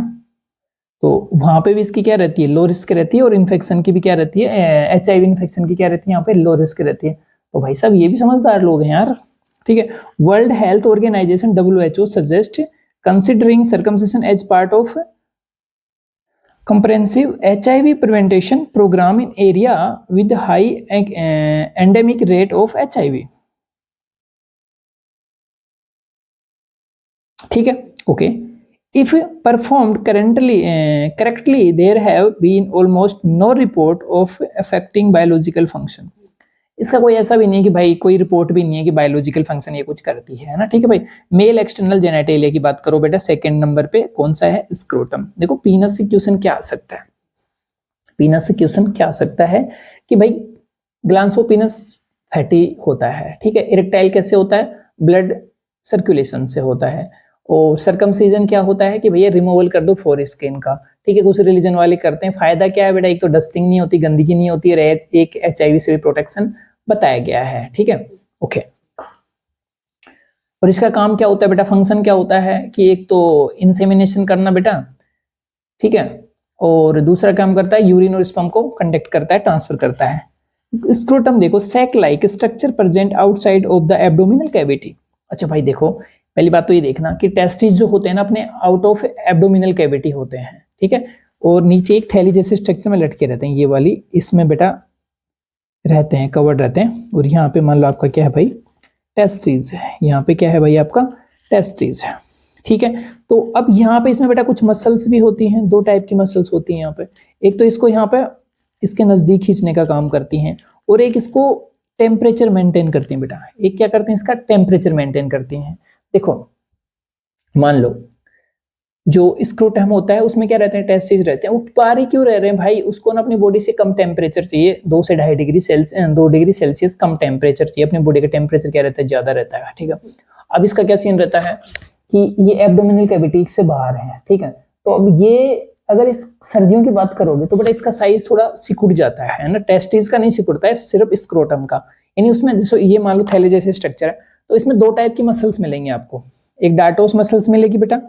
तो वहां पे भी इसकी क्या रहती है, लो रिस्क रहती है, और इन्फेक्शन की भी क्या रहती है, HIV इन्फेक्शन की क्या रहती है यहाँ पे, लो रिस्क रहती है। तो भाई साहब ये भी समझदार लोग हैं यार, ठीक है। World Health Organization WHO suggest considering circumcision as part of comprehensive HIV prevention program in area with high endemic rate of HIV, ठीक है। Okay, if performed correctly there have been almost no report of affecting biological function। इसका कोई ऐसा भी नहीं है कि भाई कोई रिपोर्ट भी नहीं है कि बायोलॉजिकल फंक्शन ये कुछ करती है ना, ठीक है भाई। मेल एक्सटर्नल जेनेटेलिया की बात करो बेटा, सेकंड नंबर पे कौन सा है, स्क्रोटम। देखो पीनस से क्वेश्चन क्या आ सकता है, पीनस से क्वेश्चन क्या आ सकता है कि भाई ग्लैंड्स ऑफ पीनस फैटी होता है, ठीक है। इरेक्टाइल कैसे होता है, ब्लड सर्कुलेशन से होता है। और सर्कमसिजन क्या होता है कि भैया रिमूवल कर दो फोर स्किन का, ठीक है। कुछ रिलीजन वाले करते हैं, फायदा क्या है बेटा, एक तो डस्टिंग नहीं होती, गंदगी नहीं होती, और एक HIV से भी प्रोटेक्शन बताया गया है, ठीक है। ओके, और इसका काम क्या होता है बेटा, फंक्शन क्या होता है कि एक तो इंसेमिनेशन करना बेटा, ठीक है, और दूसरा काम करता है यूरिन और स्पर्म को कंडक्ट करता है, ट्रांसफर करता है। स्क्रोटम देखो sac like structure present outside of the abdominal cavity. अच्छा भाई देखो, पहली बात तो ये देखना कि टेस्टिस जो होते हैं ना अपने आउट ऑफ एब्डोमिनल कैविटी होते हैं, ठीक है, और नीचे एक थैली जैसे स्ट्रक्चर में लटके रहते हैं, ये वाली इसमें बेटा रहते हैं, कवर्ड रहते हैं। और यहाँ पे मान लो आपका क्या है भाई, टेस्टिस है, यहाँ पे क्या है भाई आपका, टेस्टिस है, ठीक है। तो अब यहाँ पे इसमें बेटा कुछ मसल्स भी होती हैं, दो टाइप की मसल्स होती हैं यहाँ पे, एक तो इसको यहाँ पे इसके नजदीक खींचने का काम करती हैं, और एक इसको टेम्परेचर मेंटेन करती हैं बेटा। एक क्या करते हैं, इसका टेम्परेचर मेंटेन करती हैं। देखो मान लो जो स्क्रोटम होता है उसमें क्या रहते हैं, टेस्टिस रहते हैं, वो पारे क्यों रह रहे हैं भाई, उसको ना अपनी बॉडी से कम टेम्परेचर चाहिए, 2 से 2.5 डिग्री सेल्सियस 2 डिग्री सेल्सियस कम टेम्परेचर चाहिए, अपनी बॉडी का टेम्परेचर क्या रहता है, ज्यादा रहता है, ठीक है। अब इसका क्या सीन रहता है कि ये एब्डोमिनल कैविटी से बाहर है, ठीक है। तो अब ये अगर इस सर्दियों की बात करोगे तो बेटा इसका साइज थोड़ा सिकुड़ जाता है ना, टेस्टिस का नहीं सिकुड़ता है, सिर्फ स्क्रोटम का। यानी उसमें जैसे ये मान लो थैले जैसे स्ट्रक्चर है, तो इसमें दो टाइप की मसल्स मिलेंगे आपको। एक डार्टोस मसल्स मिलेगी बेटा,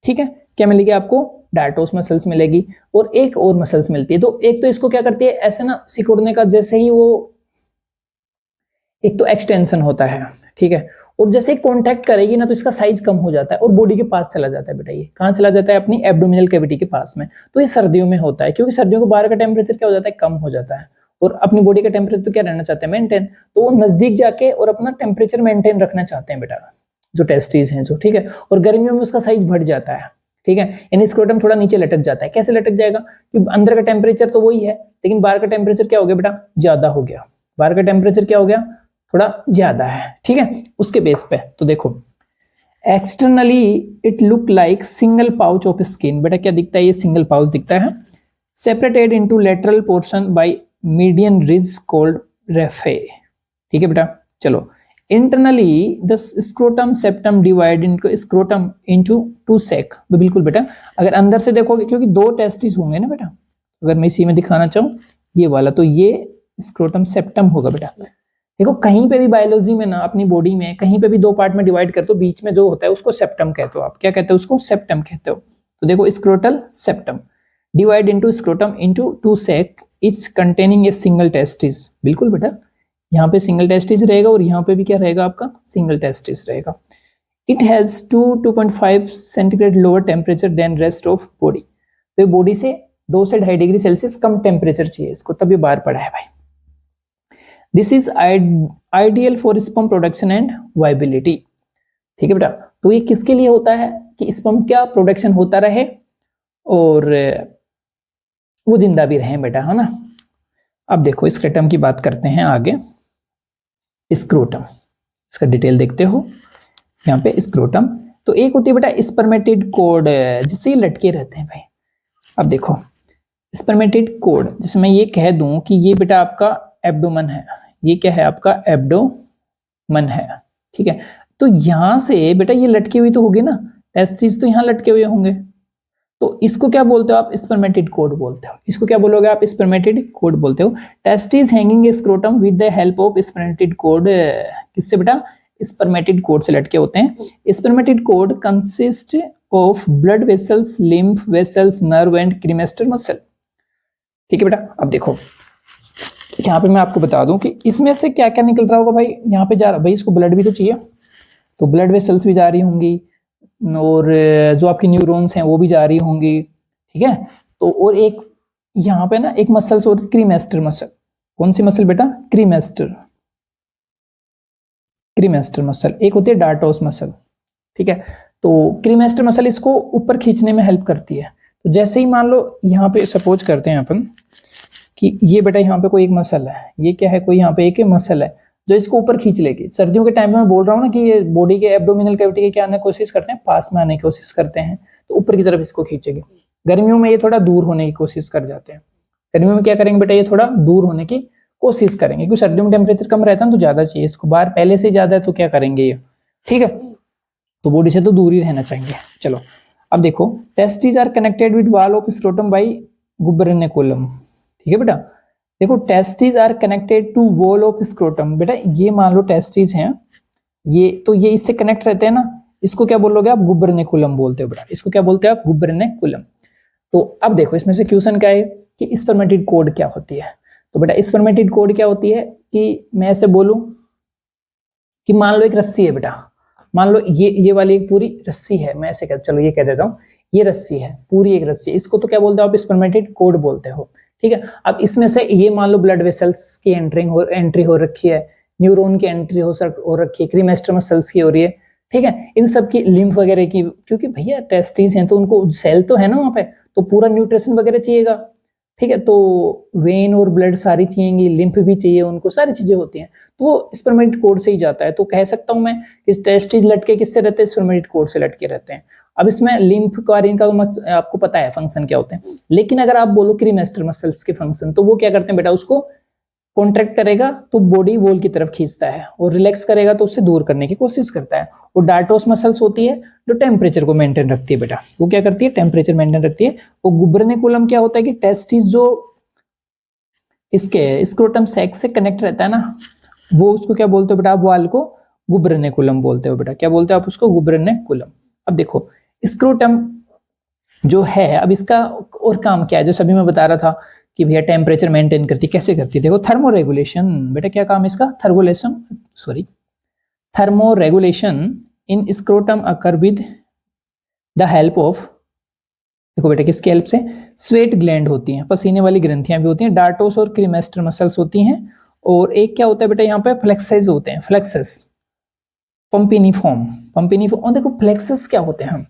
ठीक है, क्या मिलेगी आपको, डार्टोस मसल्स मिलेगी, और एक और मसल्स मिलती है। तो एक तो इसको क्या करती है ऐसे ना सिकुड़ने का, जैसे ही वो एक तो एक्सटेंशन होता है, ठीक है, और जैसे ही कॉन्टैक्ट करेगी ना तो इसका साइज कम हो जाता है और बॉडी के पास चला जाता है बेटा। ये कहाँ चला जाता है, अपनी एब्डोमिनल कैविटी के पास में। तो ये सर्दियों में होता है, क्योंकि सर्दियों को बाहर का टेम्परेचर क्या हो जाता है, कम हो जाता है, और अपनी बॉडी का टेम्परेचर तो क्या रहना चाहते हैं, मेंटेन। तो वो नजदीक जाके और अपना टेम्परेचर मेंटेन रखना चाहते हैं बेटा, जो टेस्टिस हैं जो, ठीक है। और गर्मियों में उसका साइज बढ़ जाता है, ठीक है, यानी स्क्रोटम थोड़ा नीचे लटक जाता है। कैसे लटक जाएगा, क्योंकि अंदर का टेम्परेचर तो वही है, लेकिन बाहर का टेम्परेचर क्या हो गया बेटा, ज्यादा हो गया। बाहर का टेम्परेचर क्या हो गया, थोड़ा ज्यादा है, ठीक है, उसके बेस पे। तो देखो externally it look like single pouch of skin. बेटा क्या दिखता है, ये सिंगल पाउच दिखता है, separated into lateral portion by median ridge called raphe, ठीक है बेटा। चलो internally the scrotum septum divide into scrotum into two sac. बिल्कुल बेटा, अगर अंदर से देखोगे, क्योंकि दो टेस्टिस होंगे ना बेटा, अगर मैं इसी में दिखाना चाहूँ ये वाला, तो ये स्क्रोटम सेप्टम होगा बेटा। देखो कहीं पे भी बायोलॉजी में ना, अपनी बॉडी में कहीं पे भी दो पार्ट में डिवाइड कर दो, बीच में जो होता है उसको सेप्टम कहते हो आप। क्या कहते हो उसको, सेप्टम कहते हो। तो देखो scrotal septum divide into scrotum into two sac each containing a single testis. बिल्कुल बेटा, यहाँ पे सिंगल टेस्टिस रहेगा और यहाँ पे भी क्या रहेगा आपका, सिंगल टेस्टिस रहेगा। It has 2.5 centigrade lower temperature than rest of body. तो बॉडी से 2 से 2.5 डिग्री सेल्सियस कम टेम्परेचर चाहिए इसको, तब ये बाहर पड़ा है भाई। This is ideal for sperm production and viability, ठीक है बेटा। तो ये किसके लिए होता है, कि स्पर्म क्या प्रोडक्शन होता रहे और वो जिंदा भी रहे बेटा, है ना। अब देखो स्क्रोटम की बात करते हैं आगे। स्क्रोटम, इसका डिटेल देखते हो यहाँ पे। स्क्रोटम तो एक होती है बेटा स्पर्मेटिड कोड, जिससे ये लटके रहते हैं भाई। अब देखो स्पर्मेटिड कोड, जैसे मैं ये कह दूं कि ये बेटा आपका एब्डोमन है, ये क्या है आपका एब्डोमन है, ठीक है। तो यहां से बेटा ये लटके हुई तो होगी ना, टेस्टिस तो यहाँ लटके हुए होंगे, तो इसको क्या बोलते हो आप, स्पर्मेटिड कोड बोलते हो। इसको क्या बोलोगे आप, स्पर्मेटिड कोड बोलते हो। Testis hanging scrotum with the help of spermatid code, किससे बेटा, स्पर्मेटिड कोड से लटके होते हैं। Spermatid code consist of blood vessels, lymph vessels, nerve and cremaster muscle, ठीक है बेटा। अब देखो यहाँ पे मैं आपको बता दूं कि इसमें से क्या क्या निकल रहा होगा भाई, यहाँ पे जा रहा भाई, इसको ब्लड भी तो चाहिए, तो ब्लड वेसल्स भी जा रही होंगी, और जो आपकी न्यूरॉन्स हैं वो भी जा रही होंगी, ठीक है। तो और एक यहाँ पे ना एक मसल्स होती है क्रीमेस्टर मसल। कौन सी मसल बेटा, क्रीमेस्टर, क्रीमेस्टर मसल। एक होती है डार्टोस मसल, ठीक है। तो क्रीमेस्टर मसल इसको ऊपर खींचने में हेल्प करती है। तो जैसे ही मान लो यहाँ पे सपोज करते हैं अपन कि ये बेटा यहाँ पे कोई एक मसल है, ये क्या है, कोई यहाँ पे एक मसल है जो इसको ऊपर खींच लेगी। सर्दियों के टाइम में मैं बोल रहा हूँ ना कि ये बॉडी के एब्डोमिनल कैविटी के क्या आने की कोशिश करते हैं, पास में आने की कोशिश करते हैं, तो ऊपर की तरफ इसको खींचेगी। गर्मियों में ये थोड़ा दूर होने की कोशिश कर जाते हैं। गर्मियों में क्या करेंगे बेटा, ये थोड़ा दूर होने की कोशिश करेंगे, क्योंकि सर्दियों में टेम्परेचर कम रहता है तो ज्यादा चाहिए इसको, बाहर पहले से ज्यादा है तो क्या करेंगे ये, ठीक है। तो बॉडी से तो दूर ही रहना चाहिए। चलो अब देखो, testis are connected with wall of scrotum by gubernaculum, ठीक है बेटा। देखो testis are connected to wall of scrotum. बेटा ये मान लो टेस्टिस हैं, ये तो ये इससे कनेक्ट रहते हैं ना, इसको क्या बोलोगे आप, गुबरेनेकुलम बोलते हो बेटा। इसको क्या बोलते हैं आप, गुबरेनेकुलम। तो अब देखो इसमें से क्वेश्चन क्या है कि स्पर्मेटिड कोड क्या होती है। तो बेटा स्पर्मेटिड कोड क्या होती है कि मैं ऐसे बोलूं कि मान लो एक रस्सी है बेटा, मान लो ये वाली एक पूरी रस्सी है, मैं ऐसे चलो ये कह देता हूँ, ये रस्सी है, पूरी एक रस्सी, इसको तो क्या बोलते हो आप, स्पर्मेटिड कोड बोलते हो, ठीक है। अब इसमें से ये मान लो ब्लड वेसल्स की एंट्री हो रखी है, न्यूरॉन की एंट्री हो रखी है, क्रीमेस्टर मसल्स की हो रही है, ठीक है, इन सब की, लिम्फ वगैरह की, क्योंकि भैया टेस्टिस हैं तो उनको सेल तो है ना वहां पे, तो पूरा न्यूट्रिशन वगैरह चाहिएगा, ठीक है। तो वेन और ब्लड सारी चाहिएंगी, लिम्फ भी चाहिए उनको, सारी चीजें होती हैं, तो वो स्पर्मेटिड कोड से ही जाता है। तो कह सकता हूं मैं कि टेस्टिस लटके किससे रहते हैं, स्पर्मेटिड कोड से लटके रहते हैं। अब इसमें लिम्फ कार्य का तो आपको पता है फंक्शन क्या होते हैं, लेकिन अगर आप बोलो क्रीमेस्टर मसल्स के फंक्शन, तो वो क्या करते हैं बेटा, उसको कॉन्ट्रैक्ट करेगा तो बॉडी वॉल की तरफ खींचता है, और रिलैक्स करेगा तो उससे दूर करने की कोशिश करता है। और डार्टोस मसल्स होती है जो टेम्परेचर को मेंटेन रखती है बेटा, वो क्या करती है, टेम्परेचर मेंटेन रखती है। और गुबरनिकुलम क्या होता है कि टेस्टिस जो इसके स्क्रोटम सैक से कनेक्ट रहता है ना, वो उसको क्या बोलते हो बेटा, आप वाल को गुबरनिकुलम बोलते हो बेटा, क्या बोलते हो आप उसको, गुबरनिकुलम। अब देखो स्क्रोटम जो है, अब इसका और काम क्या है, जो सभी मैं बता रहा था कि भैया टेम्परेचर मेंटेन करती, कैसे करती है, देखो थर्मो रेगुलेशन। बेटा क्या काम है इसका, thermo regulation in scrotum occur with the help of, देखो बेटा किसकी हेल्प से, स्वेट ग्लैंड होती हैं, पसीने वाली ग्रंथियां भी होती हैं, डार्टोस और क्रीमेस्टर मसल्स होती हैं, और एक क्या होता है बेटा यहाँ पे, फ्लेक्सेस होते हैं, फ्लेक्सेस, पंपिनीफॉर्म। और देखो फ्लेक्सेस क्या होते हैं,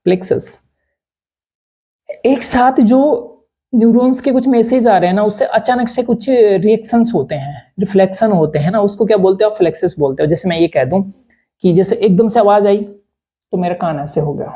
फ्लेक्सेस एक साथ जो न्यूरॉन्स के कुछ मैसेज आ रहे हैं ना, उससे अचानक से कुछ रिएक्शंस होते हैं, रिफ्लेक्शन होते हैं ना, उसको क्या बोलते हैं आप, फ्लेक्सेस बोलते हो। जैसे मैं ये कह दूं कि जैसे एकदम से आवाज आई तो मेरा कान ऐसे हो गया,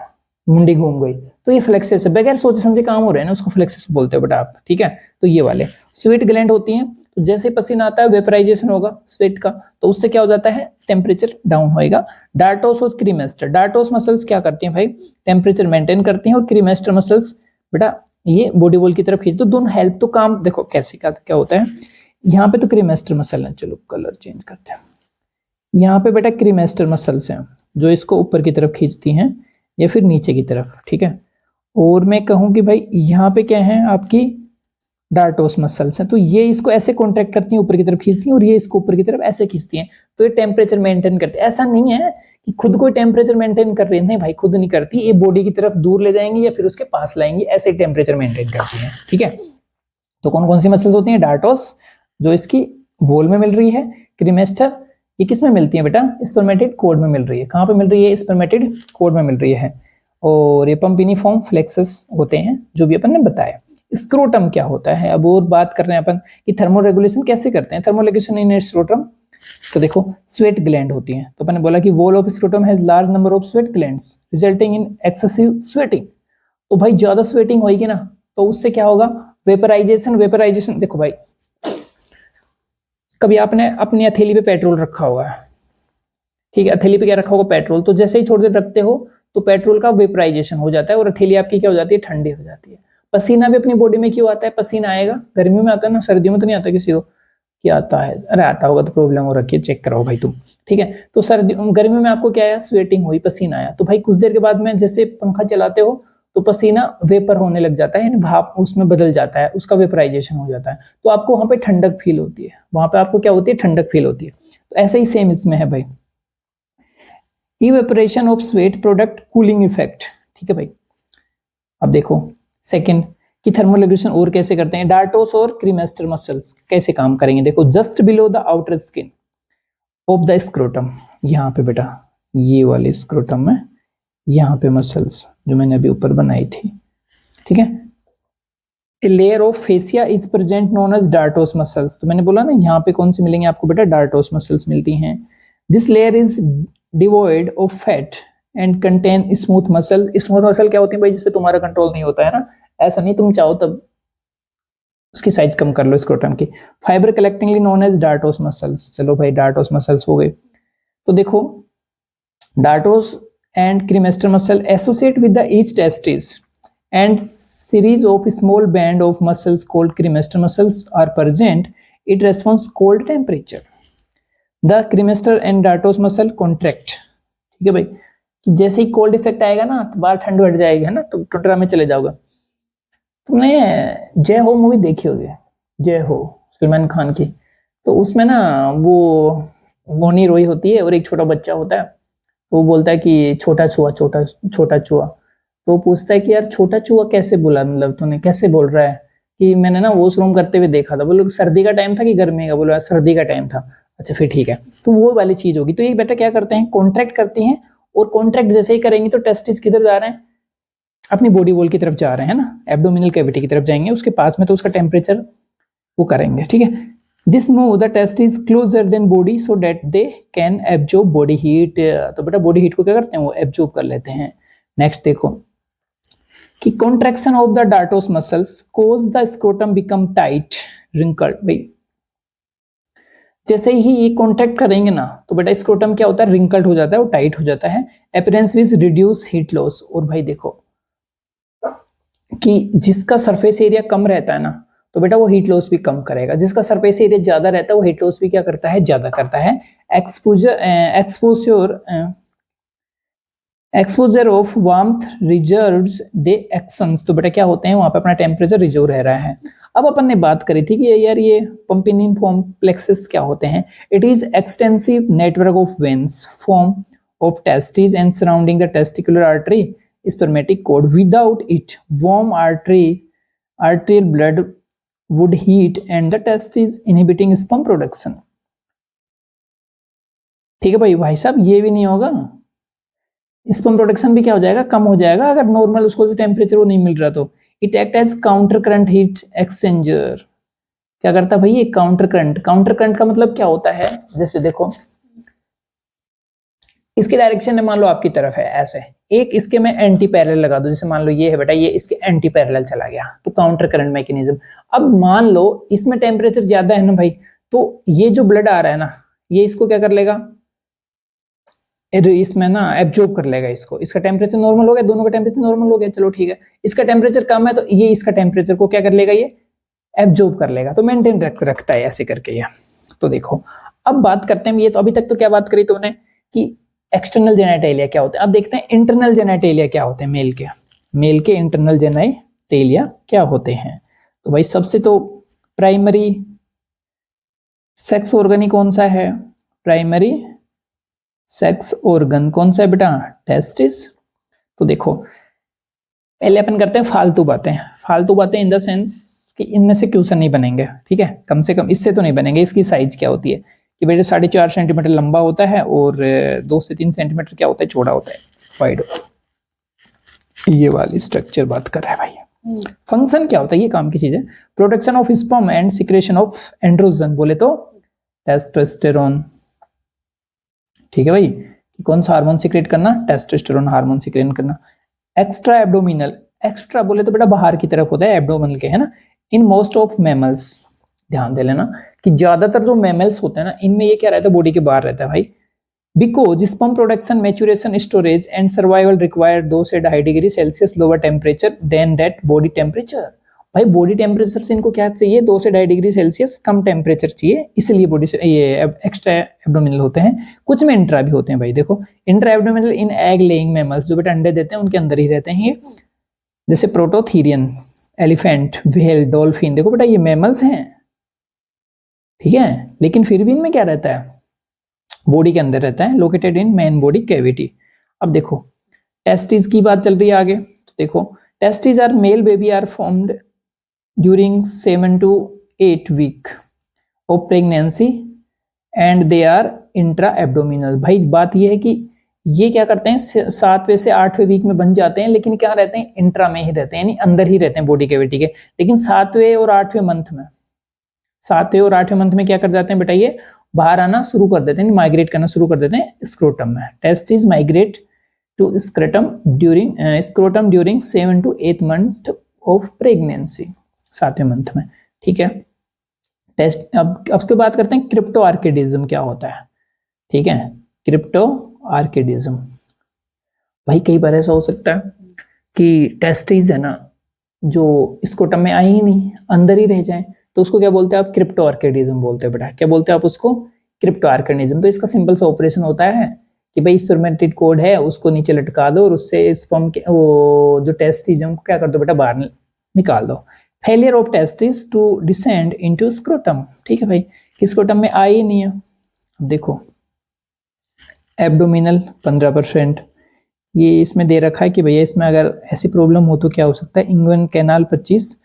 मुंडी घूम गई, तो ये फ्लेक्सेस है, बगैर सोचे समझे काम हो रहे हैं ना, उसको फ्लेक्सेस बोलते हो बेटा आप, ठीक है। तो ये वाले स्वेट ग्लैंड होती हैं, तो जैसे पसीना आता है वेपराइजेशन होगा स्वेट का, तो उससे क्या हो जाता है, टेम्परेचर डाउन होएगा। डार्टोस और क्रीमेस्टर, डार्टोस मसल्स क्या करती हैं भाई, टेम्परेचर मेंटेन करती हैं, और क्रीमेस्टर मसल्स बेटा ये बॉडी वॉल की तरफ खींच, तो दोनों हेल्प तो काम, देखो कैसे क्या होता है, यहाँ पे तो क्रीमेस्टर मसल है, चलो कलर चेंज करते हैं, यहाँ पे बेटा क्रीमेस्टर मसल्स हैं जो इसको ऊपर की तरफ खींचती हैं या फिर नीचे की तरफ, ठीक है। और मैं कहूँ कि भाई यहाँ पे क्या है आपकी डार्टोस मसल्स हैं, तो ये इसको ऐसे कॉन्ट्रैक्ट करती हैं, ऊपर की तरफ खींचती हैं, और ये इसको ऊपर की तरफ ऐसे खींचती हैं, तो ये टेम्परेचर मेंटेन करती है। ऐसा नहीं है कि खुद को टेम्परेचर मेंटेन कर रही है, नहीं भाई खुद नहीं करती, ये बॉडी की तरफ दूर ले जाएंगी या फिर उसके पास लाएंगी, ऐसे टेम्परेचर मेंटेन करती है, ठीक है। तो कौन कौन सी मसल्स होती हैं, डार्टोस जो इसकी वॉल में मिल रही है, क्रीमेस्टर ये किस में मिलती है बेटा, स्पर्मेटिड कॉर्ड में मिल रही है, कहाँ पे मिल रही है, स्पर्मेटिड कॉर्ड में मिल रही है, और ये पंपिनीफॉर्म फ्लेक्सस होते हैं जो भी अपन ने बताया। स्क्रोटम क्या होता है, अब और बात कर रहे हैं अपन कि थर्मो रेगुलेशन कैसे करते हैं, थर्मो रेगुलेशन इन स्क्रोटम, तो देखो स्वेट ग्लैंड होती हैं, तो अपन ने बोला कि wall of scrotum has large number of sweat glands resulting in excessive sweating, तो भाई ज्यादा स्वेटिंग होगी ना, तो उससे क्या होगा, वेपराइजेशन। देखो भाई कभी आपने अपनी हथेली पे पेट्रोल रखा हुआ है, ठीक है, हथेली पे क्या रखा होगा, पेट्रोल, तो जैसे ही थोड़ी देर रखते हो तो पेट्रोल का वेपराइजेशन हो जाता है और हथेली आपकी क्या हो जाती है, ठंडी हो जाती है। पसीना भी अपनी बॉडी में क्यों आता है, पसीना आएगा, गर्मियों में आता है ना, सर्दियों में तो नहीं आता किसी को, क्या आता है, अरे आता होगा तो प्रॉब्लम हो रखी है, चेक कराओ भाई तुम, ठीक है। तो गर्मियों में आपको क्या आया, स्वेटिंग हुई, पसीना आया, तो भाई कुछ देर के बाद में जैसे पंखा चलाते हो तो पसीना वेपर होने लग जाता है, यानी भाप उसमें बदल जाता है, उसका वेपराइजेशन हो जाता है, तो आपको वहां पे ठंडक फील होती है, वहां पे आपको क्या होती है, ठंडक फील होती है। तो ऐसे ही सेम इसमें है भाई, evaporation of sweat product cooling effect, ठीक है भाई। अब देखो सेकंड कि थर्मल रेगुलेशन और कैसे करते हैं, डार्टोस और क्रीमेस्टर मसल्स कैसे काम करेंगे, देखो just below the outer skin of the scrotum, यहाँ पे बेटा ये वाले स्क्रोटम में यहाँ पे मसल्स जो मैंने अभी ऊपर बनाई थी, ठीक है, a layer of fascia is present known as dartos muscles, तो मैंने बोला ना यहाँ पे कौन सी मिलेंगे आपको बेटा, डार्टोस मसल्स मिलती हैं। This layer is devoid of fat and contain smooth muscle, smooth muscle क्या होती है भाई, जिसपे तुम्हारा कंट्रोल नहीं होता है ना, ऐसा नहीं तुम चाहो तब उसकी साइज कम कर लो स्क्रोटम की। Fibre collectingly known as dartos muscles, चलो भाई डार्टोस मसल्स हो गए। तो देखो dartos and cremaster muscle associate with the each testis and series of small band of muscles called cremaster muscles are present. It responds cold temperature. The cremaster and dartos muscle contract. ठीक है भाई, कि जैसे ही cold effect आएगा ना तो बाहर ठंड बढ़ जाएगी, है ना, तो टोटरा में चले जाओगे। तुमने जय हो मूवी देखी होगी, जय हो सलमान खान की, तो उसमें ना वो बोनी रोई होती है और एक छोटा बच्चा होता है, तो वो बोलता है कि छोटा छुआ, छोटा छुआ, तो वो पूछता है कि यार छोटा चूहा कैसे बोला, मतलब तूने कैसे बोल रहा है, कि मैंने ना वॉशरूम करते हुए देखा था, बोलो सर्दी का टाइम था कि गर्मी का, बोलो सर्दी का टाइम था, अच्छा फिर ठीक है, तो वो वाली चीज होगी। तो ये बेटा क्या करते हैं, कॉन्ट्रैक्ट करती हैं, और कॉन्ट्रैक्ट जैसे ही करेंगी तो टेस्टिस किधर जा रहे हैं, अपनी बॉडी वॉल की तरफ जा रहे हैं ना, एब्डोमिनल कैविटी की तरफ जाएंगे, उसके पास में तो उसका टेम्परेचर वो करेंगे, ठीक है। This move the testis closure then body so that they can absorb body heat, तो बेटा बॉडी हीट को क्या करते हैं, वो एब्जॉर्ब कर लेते हैं। नेक्स्ट देखो कि contraction of the dartos muscles cause the scrotum become tight wrinkled, भाई जैसे ही ये कॉन्टैक्ट करेंगे ना तो बेटा स्क्रोटम क्या होता है, रिंकल्ड हो जाता है और टाइट हो जाता है। Appearance which reduce heat loss, और भाई देखो कि जिसका सरफेस एरिया कम रहता है ना तो बेटा वो हीट लॉस भी कम करेगा, जिसका सरफेस एरिया ज्यादा रहता है वो हीट लॉस भी क्या करता है, ज्यादा करता है। Exposure of warmth reserves the actions, तो बेटा क्या होते हैं वहां पे अपना टेम्परेचर रिजर्व रह रहा है। अब अपन ने बात करी थी कि यार ये पंपिनिफॉर्म प्लेक्सस क्या होते हैं। It is extensive network of veins form of testis and surrounding the testicular artery spermatic cord. Without it, warm arterial blood would heat and the testes inhibiting sperm production. ठीक है भाई साहब, ये भी नहीं होगा, स्पर्म प्रोडक्शन भी क्या हो जाएगा, कम हो जाएगा अगर नॉर्मल उसको जो टेम्परेचर वो नहीं मिल रहा तो। It act as counter current heat exchanger, क्या करता है भाई ये काउंटर करंट। काउंटर करंट का मतलब क्या होता है, जैसे देखो इसके डायरेक्शन में मान लो आपकी तरफ है ऐसे, एक इसके में एंटी पैरेलल लगा दो, जैसे मान लो ये है बेटा, ये इसके एंटी पैरेलल चला गया तो काउंटर करंट मैकेनिज्म। अब मान लो इसमें टेम्परेचर ज्यादा है ना भाई, तो ये जो ब्लड आ रहा है ना ये इसको क्या कर लेगा, इसमें ना एब्जॉर्ब कर लेगा इसको। इसका टेम्परेचर नॉर्मल हो गया, दोनों का टेम्परेचर नॉर्मल हो गया, चलो ठीक है। इसका टेम्परेचर कम है तो ये इसका टेम्परेचर को क्या कर लेगा, ये एब्जॉर्ब कर लेगा, तो मेंटेन रखता है ऐसे करके ये। तो देखो अब बात करते हैं, ये तो अभी तक तो क्या बात करी तुमने कि एक्सटर्नल जेनेटेलिया क्या होते हैं। अब देखते हैं इंटरनल जेनेटेलिया क्या होते हैं मेल के इंटरनल जेनेटेलिया क्या होते हैं। तो भाई सबसे तो प्राइमरी सेक्स ऑर्गन ही कौन सा है, प्राइमरी सेक्स ऑर्गन कौन सा है बेटा, टेस्टिस। तो देखो पहले अपन करते हैं फालतू बातें इन द सेंस कि इनमें से क्वेश्चन नहीं बनेंगे, ठीक है, कम से कम इससे तो नहीं बनेंगे। इसकी साइज क्या होती है कि बेटे 4.5 सेंटीमीटर लंबा होता है और 2 से 3 सेंटीमीटर क्या होता है, चौड़ा होता है, वाइड। ये वाली स्ट्रक्चर बात कर रहा है भाई। फंक्शन क्या होता है, ये काम की चीज है। Production of sperm and secretion of androgen, बोले तो टेस्टोस्टेरोन, ठीक है भाई, कि कौन सा हार्मोन सिक्रेट करना, टेस्टोस्टेरोन हार्मोन सिक्रेट करना। एक्स्ट्रा एब्डोमिनल, एक्स्ट्रा बोले तो बेटा बाहर की तरफ होता है, एब्डोमिनल के है ना। इन मोस्ट ऑफ मैमल्स, ध्यान दे लेना कि ज्यादातर जो मैमल्स होते हैं ना इनमें ये क्या रहता है, बॉडी के बाहर रहता है भाई। Because sperm production, maturation, storage and survival require 2 से 2.5 degree Celsius lower temperature than that body temperature. भाई बॉडी टेम्परेचर से इनको क्या चाहिए, 2 से 2.5 डिग्री सेल्सियस कम टेम्परेचर चाहिए, इसलिए बॉडी से ये एक्स्ट्रा एब्डोमिनल होते हैं। कुछ में इंट्रा भी होते हैं भाई, देखो इंट्रा एब्डोमिनल इन एग लेइंग मैमल्स, जो बेटा अंडे देते हैं उनके अंदर ही रहते हैं ये, जैसे प्रोटोथीरियन, एलिफेंट, व्हेल, डॉल्फिन। देखो बेटा ये मैमल्स हैं, ठीक है, लेकिन फिर भी इनमें क्या रहता है, बॉडी के अंदर रहता है, located in main body cavity. अब देखो टेस्टिस की बात चल रही है आगे, तो देखो testis are male baby are formed during 7 to 8 week of pregnancy and they are intra abdominal. भाई बात ये है कि ये क्या करते हैं, 7वें से 8वें वीक में बन जाते हैं, लेकिन क्या रहते हैं, इंट्रा में ही रहते हैं, यानी अंदर ही रहते हैं बॉडी कैविटी के। लेकिन 7वें और 8वें मंथ में, 7वें और 8वें मंथ में क्या कर जाते हैं बेटा, ये बाहर आना शुरू कर देते हैं, माइग्रेट करना शुरू कर देते हैं स्क्रोटम में। Testis migrate to scrotum during 7 to 8 month of pregnancy, 7वें मंथ में, ठीक है। टेस्ट अब उसके बात करते हैं क्रिप्टो आर्किडिज्म क्या होता है, ठीक है, क्रिप्टो आर्किडिज्म। भाई कई बार ऐसा हो सकता है कि टेस्टिस है ना जो स्क्रोटम में आई ही नहीं, अंदर ही रह जाए, तो उसको क्या बोलते हैं आप, क्रिप्टो आर्किडिज्म बोलते हैं बेटा। क्या बोलते हैं आप उसको, क्रिप्टो आर्किडिज्म। तो इसका सिंपल सा ऑपरेशन होता है कि भाई स्पर्मेटिड कोड है उसको नीचे लटका दो और उससे स्पर्म के वो जो टेस्टिस है उनको क्या कर दो बेटा, बाहर निकाल दो। Failure of testis to descend into scrotum, ठीक है भाई, कि स्क्रोटम में आई ही नहीं है। देखो एब्डोमिनल 15%, ये इसमें दे रखा है कि भैया इसमें अगर ऐसी प्रॉब्लम हो तो क्या हो सकता है, इंग्वन कैनाल 25,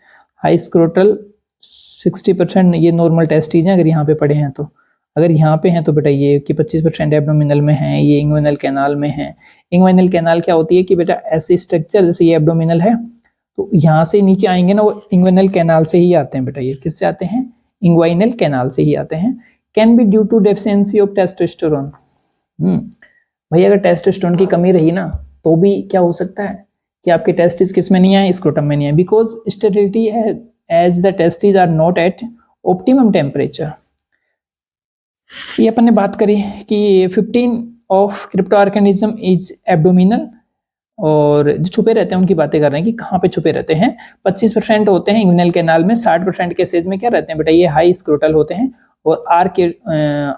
हाई स्क्रोटल 60%, ये नॉर्मल टेस्टिस हैं अगर यहाँ पे पड़े हैं तो। अगर यहाँ पे हैं तो बेटा ये कि 25% एब्डोमिनल में है, ये इंग्वेनल कैनाल में है। इंग्वेनल कैनाल क्या होती है कि बेटा ऐसे स्ट्रक्चर, जैसे ये एब्डोमिनल है तो यहाँ से नीचे आएंगे ना वो इंग्वेनल कैनाल से ही आते हैं बेटा, ये किससे आते हैं, इंग्वाइनल कैनाल से ही आते हैं। Can be due to deficiency of testosterone. भाई अगर टेस्टोस्टेरोन की कमी रही ना तो भी क्या हो सकता है कि आपके टेस्टिस किस में नहीं आए, स्क्रोटम में नहीं आए। बिकॉज स्टेरिलिटी है as the testes are not at optimum temperature, ये अपन ने बात करी कि 15 of crypto organism is abdominal, और जो छुपे रहते हैं उनकी बातें कर रहे हैं कि कहाँ पे छुपे रहते हैं। 25% होते हैं इंग्विनल कैनाल में, 60% केसेज में क्या रहते हैं बेटा, ये हाई स्क्रोटल होते हैं। और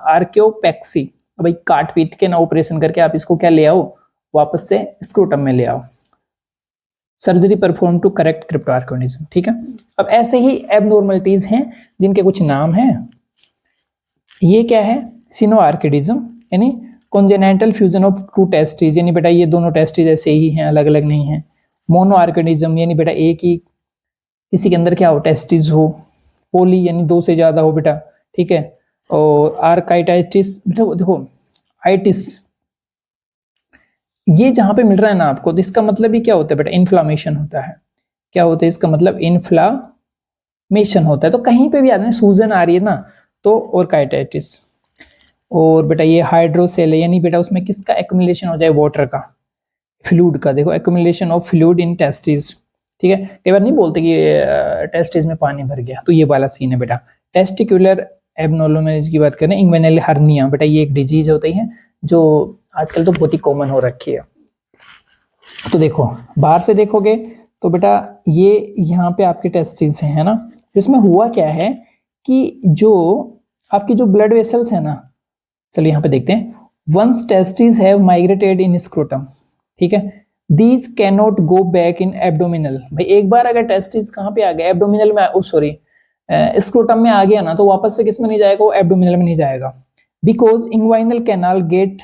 आर्क्योपैक्सी, भाई काट पीट के ना ऑपरेशन करके आप इसको क्या ले आओ, वापस से स्क्रोटम में ले आओ। Surgery perform to correct crypto organism, ठीक है। अब ऐसे ही एबनॉर्मलिटीज हैं जिनके कुछ नाम हैं। ये क्या है, सिनोआर्किडिज्म, यानी कॉन्जेनेंटल फ्यूजन ऑफ टू टेस्टिस, यानी बेटा ये दोनों टेस्टिस ऐसे ही हैं, अलग अलग नहीं हैं। मोनोआर्किडिज्म, यानी बेटा एक ही किसी के अंदर क्या हो, टेस्टिस हो। पोली, यानी दो से ज्यादा हो बेटा, ठीक है। और आर्काइटाइटिस, बेटा देखो आइटिस, ये जहां पे मिल रहा है ना आपको, तो इसका मतलब ही क्या होता है बेटा, इन्फ्लामेशन होता है। क्या होता है इसका मतलब, इन्फ्लामेशन होता है। तो कहीं पे भी आते हैं सूजन आ रही है ना, तो ऑर्काइटाइटिस। और बेटा ये हाइड्रोसेल है, यानी बेटा उसमें किसका एक्युमुलेशन हो जाए, वाटर का, फ्लूइड का। देखो accumulation of fluid in testis, ठीक है। कई बार नहीं बोलते कि टेस्टिस में पानी भर गया, तो ये वाला सीन है बेटा। टेस्टिकुलर एबनॉर्मलिटी की बात करें, इंग्विनल हर्निया, बेटा ये एक डिजीज होती है जो आजकल तो बहुत ही कॉमन हो रखी है। तो देखो बाहर से देखोगे तो बेटा ये यहाँ पे आपके टेस्टिस है ना। इसमें हुआ क्या है कि जो आपकी जो ब्लड वेसल्स है ना, चलिए यहाँ पे देखते हैं। Once testis have migrated in scrotum, ठीक है, these can not go back in abdominal. भाई एक बार अगर टेस्टिस कहाँ पे आ गया, एब्डोमिनल में, सॉरी स्क्रोटम में आ गया ना, तो वापस से किस में नहीं जाएगा, वो एब्डोमिनल में नहीं जाएगा। Because inguinal canal get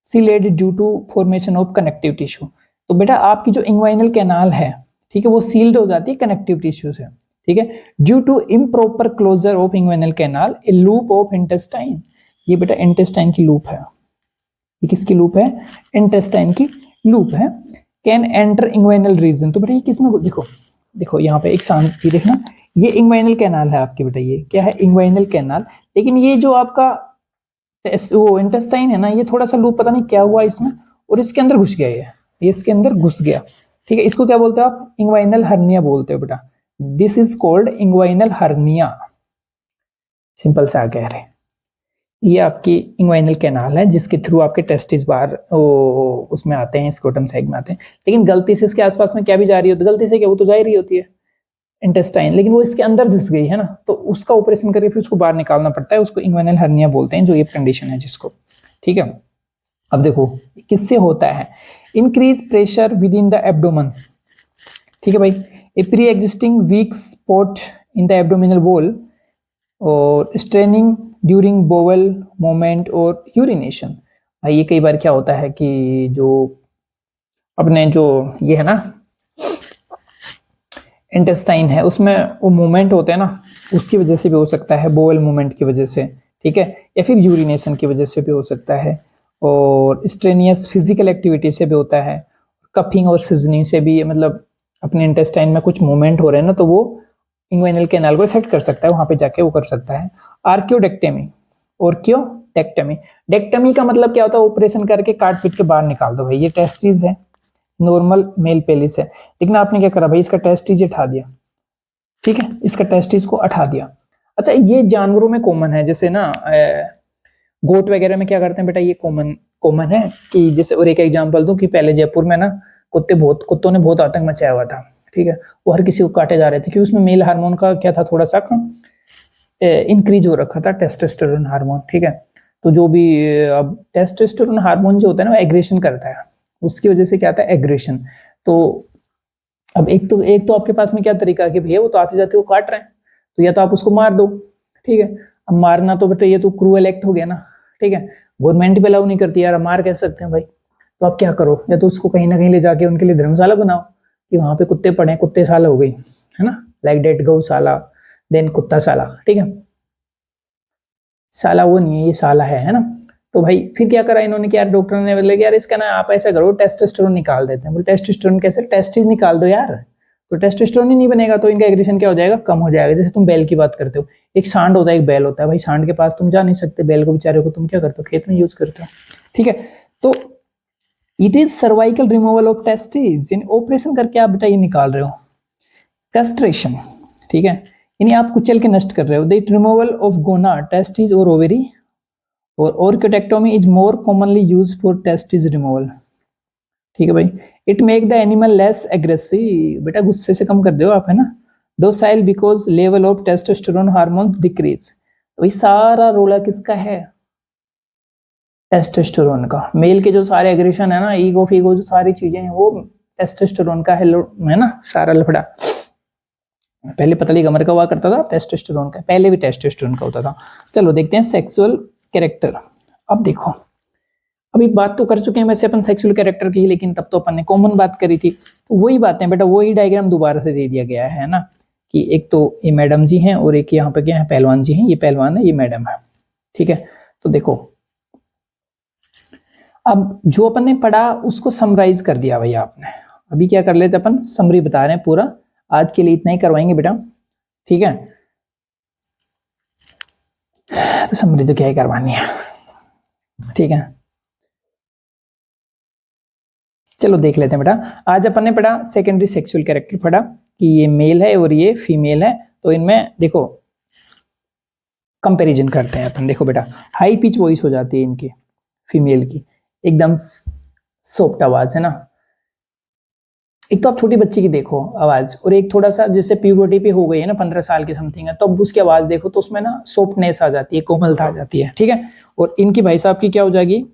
sealed due to formation of connective tissue. तो बेटा आपकी जो इंग्वाइनल कैनाल है, ठीक है, वो सील्ड हो जाती है कनेक्टिव टिश्यू से, ठीक है। Due to improper closure of inguinal canal, a loop of intestine, ये बेटा इंटेस्टाइन की लूप है। ये किसकी लूप है, इंटेस्टाइन की लूप है। कैन एंटर इंग्वाइनल रीजन, तो बेटा ये किसमें, देखो देखो यहाँ पे एक शांति देखना, ये इंग्वाइनल कैनाल है आपकी बेटा, ये क्या है, इंग्वाइनल कैनाल। लेकिन ये जो आपका वो इंटेस्टाइन है ना, ये थोड़ा सा लूप पता नहीं क्या हुआ इसमें, और इसके अंदर घुस गया, ये इसके अंदर घुस गया, ठीक है। इसको क्या बोलते हो आप, इंग्वाइनल हर्निया बोलते हो बेटा। This is called inguinal hernia, simple सा कह रहे हैं। ये आपकी इंग्वाइनल कैनाल है जिसके थ्रू आपके टेस्टिस बाहर उसमें आते हैं, स्क्रोटम साइड में आते हैं। लेकिन गलती से इसके आसपास में क्या भी जा रही होती है, गलती से क्या, वो तो जा ही रही होती है इंटेस्टाइन, लेकिन वो इसके अंदर घुस गई है ना, तो उसका ऑपरेशन करके फिर उसको बाहर निकालना पड़ता है। उसको इंग्वाइनल हर्निया बोलते हैं, जो ये कंडीशन है जिसको, ठीक है। अब देखो किससे होता है, increase pressure within the abdomen, ठीक है भाई। A pre existing weak spot in the abdominal wall, और स्ट्रेनिंग ड्यूरिंग बोवल मोमेंट और यूरिनेशन। भाई ये कई बार क्या होता है कि जो अपने जो ये है ना इंटेस्टाइन है, उसमें वो मूवमेंट होते हैं ना, उसकी वजह से भी हो सकता है, बोवल मूवमेंट की वजह से, ठीक है, या फिर यूरिनेशन की वजह से भी हो सकता है, और स्ट्रेनियस फिजिकल एक्टिविटी से भी होता है, कफिंग और सीजनिंग से भी, मतलब अपने इंटेस्टाइन में कुछ मूवमेंट हो रहे हैं ना, तो वो इंग्वाइनल कैनाल को इफेक्ट कर सकता है, वहां पे जाके वो कर सकता है। आर्कियोडेक्टेमी और क्योडेक्टमी, डेक्टमी का मतलब क्या होता है, ऑपरेशन करके काट पीट के बाहर निकाल दो। भाई ये टेस्टिस है, नॉर्मल मेल पेलिस है, लेकिन आपने क्या करा भाई, इसका टेस्टिस हटा दिया, ठीक है, इसका टेस्टिस को हटा दिया। अच्छा ये जानवरों में कॉमन है, जैसे ना गोट वगैरह में क्या करते हैं बेटा, ये कॉमन है कि जैसे, और एक एग्जांपल दूं कि पहले जयपुर में ना कुत्तों ने बहुत आतंक मचाया हुआ था, ठीक है। वो हर किसी को काटे जा रहे थे, क्योंकि उसमें मेल हार्मोन का क्या था, थोड़ा सा इंक्रीज हो रखा था, टेस्टोस्टेरोन हार्मोन, ठीक है। तो जो भी अब टेस्टोस्टेरोन हार्मोन जो होता है ना, वो एग्रेशन करता है, उसकी वजह से क्या आता है, एग्रेशन। तो अब एक तो आपके पास में क्या तरीका है कि भैया वो तो आते जाते वो काट रहे हैं, तो या तो आप उसको मार दो, ठीक है। अब मारना तो बेटा ये तो क्रूअल एक्ट हो गया ना, ठीक है, गवर्नमेंट भी अलाउ नहीं करती यार, मार कह सकते हैं भाई। तो आप क्या करो, या तो उसको कहीं ना कहीं ले जाके उनके लिए धर्मशाला बनाओ कि वहां पे कुत्ते पड़े, कुत्ते साला हो गई, है ना, लाइक डेट गौशाला, देन कुत्ता साला, ठीक है। साला वो नहीं है, ये साला है ना। तो भाई फिर क्या करा इन्होंने कि यार डॉक्टर ने बोले यार इसका ना आप ऐसा करो, टेस्टोस्टेरोन निकाल देते हैं। बोले टेस्टोस्टेरोन कैसे, टेस्टिस निकाल दो यार, तो टेस्टोस्टेरोन ही नहीं बनेगा, तो इनका एग्रेशन क्या हो जाएगा, कम हो जाएगा। जैसे तुम बैल की बात करते हो, एक सांड होता है एक बैल होता है, भाई सांड के पास तुम जा नहीं सकते, बैल को बेचारे को तुम क्या करते हो, खेत में यूज करते हो, ठीक है। तो it is cervical removal of testis, यानी ऑपरेशन करके आप बेटा ये निकाल रहे हो। कैस्ट्रेशन, ठीक है, यानी आप कुचल के नष्ट कर रहे हो। The removal of gonad testis और ओवेरी और orchiectomy is more commonly use for testis removal. ठीक है भाई। It make the animal less aggressive, बेटा गुस्से से कम कर दो आप, है ना। Docile because level of testosterone hormone decrease. तो ये सारा रोला किसका है, टेस्टोस्टेरोन का। मेल के जो सारे एग्रेशन है ना, ईगो फीगो जो सारी चीजें हैं वो टेस्टोस्टेरोन का है ना, सारा लफड़ा। पहले पतली कमर का हुआ करता था, टेस्टोस्टेरोन का, पहले भी टेस्टोस्टेरोन का होता था। चलो देखते हैं सेक्सुअल कैरेक्टर। अब देखो, अभी बात तो कर चुके हैं वैसे अपन सेक्सुअल कैरेक्टर की, लेकिन तब तो अपन ने कॉमन बात करी थी, तो वही बातें बेटा, वही डायग्राम दोबारा से दे दिया गया है ना, कि एक तो ये मैडम जी हैं और एक यहाँ पे क्या है, पहलवान जी हैं। ये पहलवान है, ये मैडम है। ठीक है, तो देखो अब जो अपन ने पढ़ा उसको समराइज कर दिया भैया आपने। अभी क्या कर लेते अपन, समरी बता रहे हैं पूरा। आज के लिए इतना ही करवाएंगे बेटा, ठीक है। तो समरी तो क्या ही करवानी है, ठीक है। चलो देख लेते हैं बेटा। आज अपन ने पढ़ा सेकेंडरी सेक्सुअल कैरेक्टर पढ़ा कि ये मेल है और ये फीमेल है। तो इनमें देखो कंपैरिजन करते हैं अपन। देखो बेटा, हाई पिच वॉइस हो जाती है इनकी, फीमेल की एकदम सॉफ्ट आवाज है ना। एक तो आप छोटी बच्ची की देखो आवाज, और एक थोड़ा सा जैसे प्यूबर्टी पे हो गई है ना, 15 साल की समथिंग है, तो अब उसकी आवाज देखो तो उसमें ना सॉफ्टनेस आ जाती है, कोमलता आ जाती है, ठीक है। और इनकी भाई साहब की क्या हो जाएगी,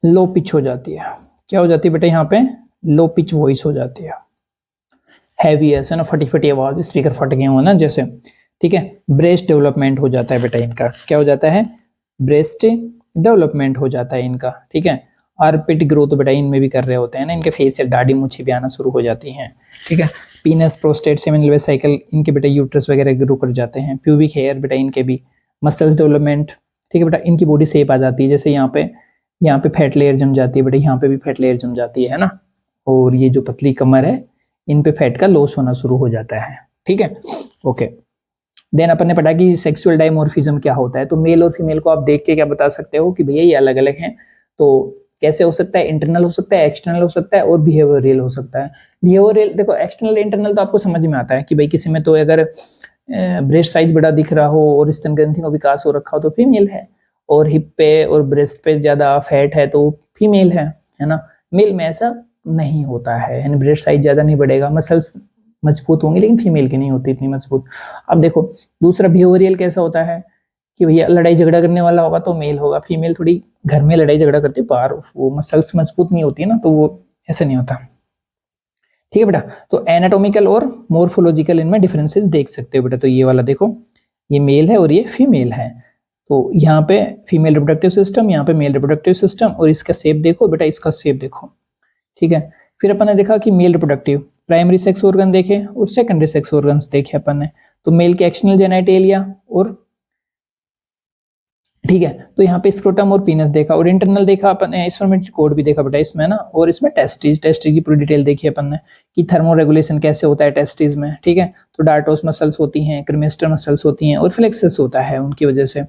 लो पिच हो जाती है। क्या हो जाती है बेटा, यहाँ पे लो पिच वॉइस हो जाती है, हैवी है ना, फटी फटी आवाज, स्पीकर फट गए हो ना जैसे, ठीक है। ब्रेस्ट डेवलपमेंट हो जाता है बेटा इनका, क्या हो जाता है, ब्रेस्ट डेवलपमेंट हो जाता है इनका, ठीक है। आर्पिट ग्रोथ बेटा इनमें भी कर रहे होते हैं ना, इनके फेस से दाढ़ी मूछी भी आना शुरू हो जाती हैं, ठीक है। पीनस, प्रोस्टेट, सेमेन साइकिल इनके बेटा, यूट्रस वगैरह ग्रो कर जाते हैं। प्यूबिक हेयर बेटा इनके भी, मसल्स डेवलपमेंट, ठीक है बेटा। इनकी बॉडी शेप आ जाती है, जैसे यहाँ पे फैट लेयर जम जाती है बेटा, यहाँ पे भी फैट लेयर जम जाती है ना। और ये जो पतली कमर है, इन पे फैट का लॉस होना शुरू हो जाता है, ठीक है। ओके, देन अपन ने पढ़ा कि सेक्सुअल डायमॉर्फिज्म क्या होता है। तो मेल और फीमेल को आप देख के क्या बता सकते हो कि भैया ये अलग अलग हैं। तो कैसे हो सकता है, इंटरनल हो सकता है, एक्सटर्नल हो सकता है, और बिहेवियरल हो सकता है। बिहेवियरल देखो, एक्सटर्नल इंटरनल तो आपको समझ में आता है कि भाई किसी में तो अगर ब्रेस्ट साइज बड़ा दिख रहा हो और स्तन ग्रंथि का विकास हो रखा हो तो फीमेल है, और हिप पे और ब्रेस्ट पे ज्यादा फैट है तो फीमेल है ना। मेल में ऐसा नहीं होता है, यानी ब्रेस्ट साइज ज्यादा नहीं बढ़ेगा, मसल्स मजबूत होंगे, लेकिन फीमेल की नहीं होती इतनी मजबूत। अब देखो दूसरा बिहेवियरल कैसा होता है कि भैया लड़ाई झगड़ा करने वाला होगा तो मेल होगा, फीमेल थोड़ी घर में लड़ाई झगड़ा करती है, बाहर वो मसल्स मजबूत नहीं होती है ना, तो वो ऐसा नहीं होता, ठीक है बेटा। तो एनाटॉमिकल और मोर्फोलॉजिकल इनमें डिफरेंसेस देख सकते हो बेटा। तो ये वाला देखो, ये मेल है और ये फीमेल है। तो यहाँ पे फीमेल रिप्रोडक्टिव सिस्टम, यहाँ पे मेल रिप्रोडक्टिव सिस्टम, और इसका शेप देखो बेटा, इसका शेप देखो, ठीक है। फिर अपन ने देखा कि male reproductive primary sex organ देखे और सेकेंडरी सेक्स ऑर्गन्स देखे अपन ने। तो मेल के एक्सटर्नल जेनिटेलिया और, ठीक है, तो यहाँ पे स्क्रोटम और पीनस देखा, और इंटरनल देखा अपन ने, स्पर्मेटिक कोड भी देखा बेटा इसमें ना, और इसमें टेस्टिस की पूरी डिटेल देखी अपन ने कि थर्मो रेगुलेशन कैसे होता है टेस्टिस में, ठीक है। तो डार्टोस मसल्स होती हैं, क्रीमेस्टर मसल्स होती हैं, और फ्लेक्सस होता है उनकी वजह से।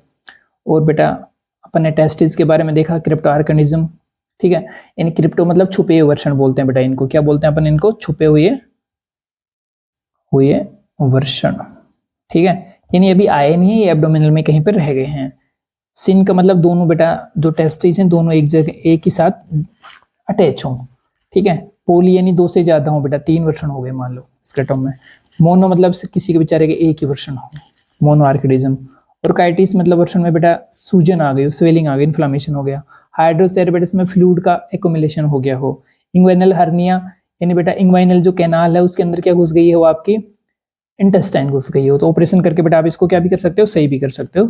और बेटा अपन ने टेस्टिस के बारे में देखा, क्रिप्टो ऑर्गेनिज्म, ठीक है। इन क्रिप्टो मतलब छुपे हुए वर्षण बोलते हैं बेटा इनको, क्या बोलते हैं अपन इनको, छुपे हुए वर्षण, ठीक है। यानी अभी आए नहीं है, ये एब्डोमिनल में कहीं पर रह गए हैं। सिन का मतलब दोनों बेटा, जो टेस्टिस हैं दोनों एक जगह एक ही साथ अटैच हों, ठीक है। पोली यानी दो से ज्यादा हो बेटा, 3 वर्षण हो गए मान लो स्क्रेटम में। मोनो मतलब किसी के बेचारे के एक ही वर्षण हो, मोनो आर्किडिज्म। और काइटिस मतलब वर्षण में बेटा सूजन आ गई, स्वेलिंग आ गई, इन्फ्लामेशन हो गया। हाइड्रोसेरेब्रस में फ्लूइड का एक्युमुलेशन हो गया हो। इंग्वाइनल हर्निया यानी बेटा इंग्वाइनल जो कैनाल है उसके अंदर क्या घुस गई है, वो आपकी इंटेस्टाइन घुस गई हो, तो ऑपरेशन करके बेटा आप इसको क्या भी कर सकते हो, सही भी कर सकते हो।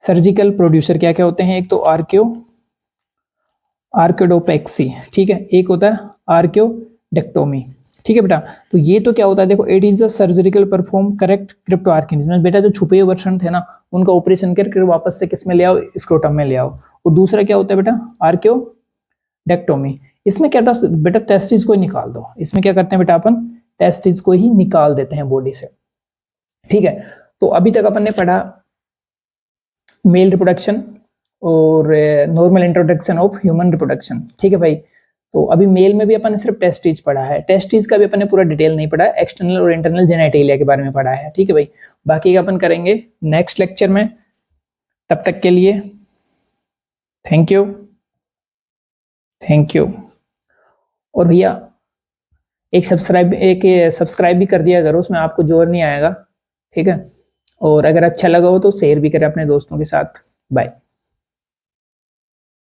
सर्जिकल प्रोड्यूसर क्या क्या होते हैं, एक तो आर्कियोडोपेक्सी, ठीक है, एक होता है आर्कियोडेक्टोमी, ठीक है बेटा। तो ये तो क्या होता है, देखो it is a surgical perform correct cryptorchidism, बेटा जो छुपे हुए वर्षण थे ना उनका ऑपरेशन करके वापस से किस में ले आओ, स्क्रोटम में ले आओ। और दूसरा क्या होता है बेटा, आर्कियोडेक्टोमी, इसमें क्या बेटा, टेस्टिस को ही निकाल दो। इसमें क्या करते हैं बेटा, अपन टेस्टिस को ही निकाल देते हैं बॉडी से, ठीक है। तो अभी तक अपन ने पढ़ा मेल रिप्रोडक्शन और normal introduction of human reproduction, ठीक है भाई। तो अभी मेल में भी अपन ने सिर्फ टेस्टिस पढ़ा है, टेस्टिस का भी अपन ने पूरा डिटेल नहीं पढ़ा है, एक्सटर्नल और इंटरनल जेनिटेलिया के बारे में पढ़ा है, ठीक है भाई। बाकी का अपन करेंगे नेक्स्ट लेक्चर में, तब तक के लिए थैंक यू, थैंक यू। और भैया एक सब्सक्राइब भी कर दिया करो, उसमें आपको जोर नहीं आएगा, ठीक है। और अगर अच्छा लगा हो तो शेयर भी करें अपने दोस्तों के साथ। बाय।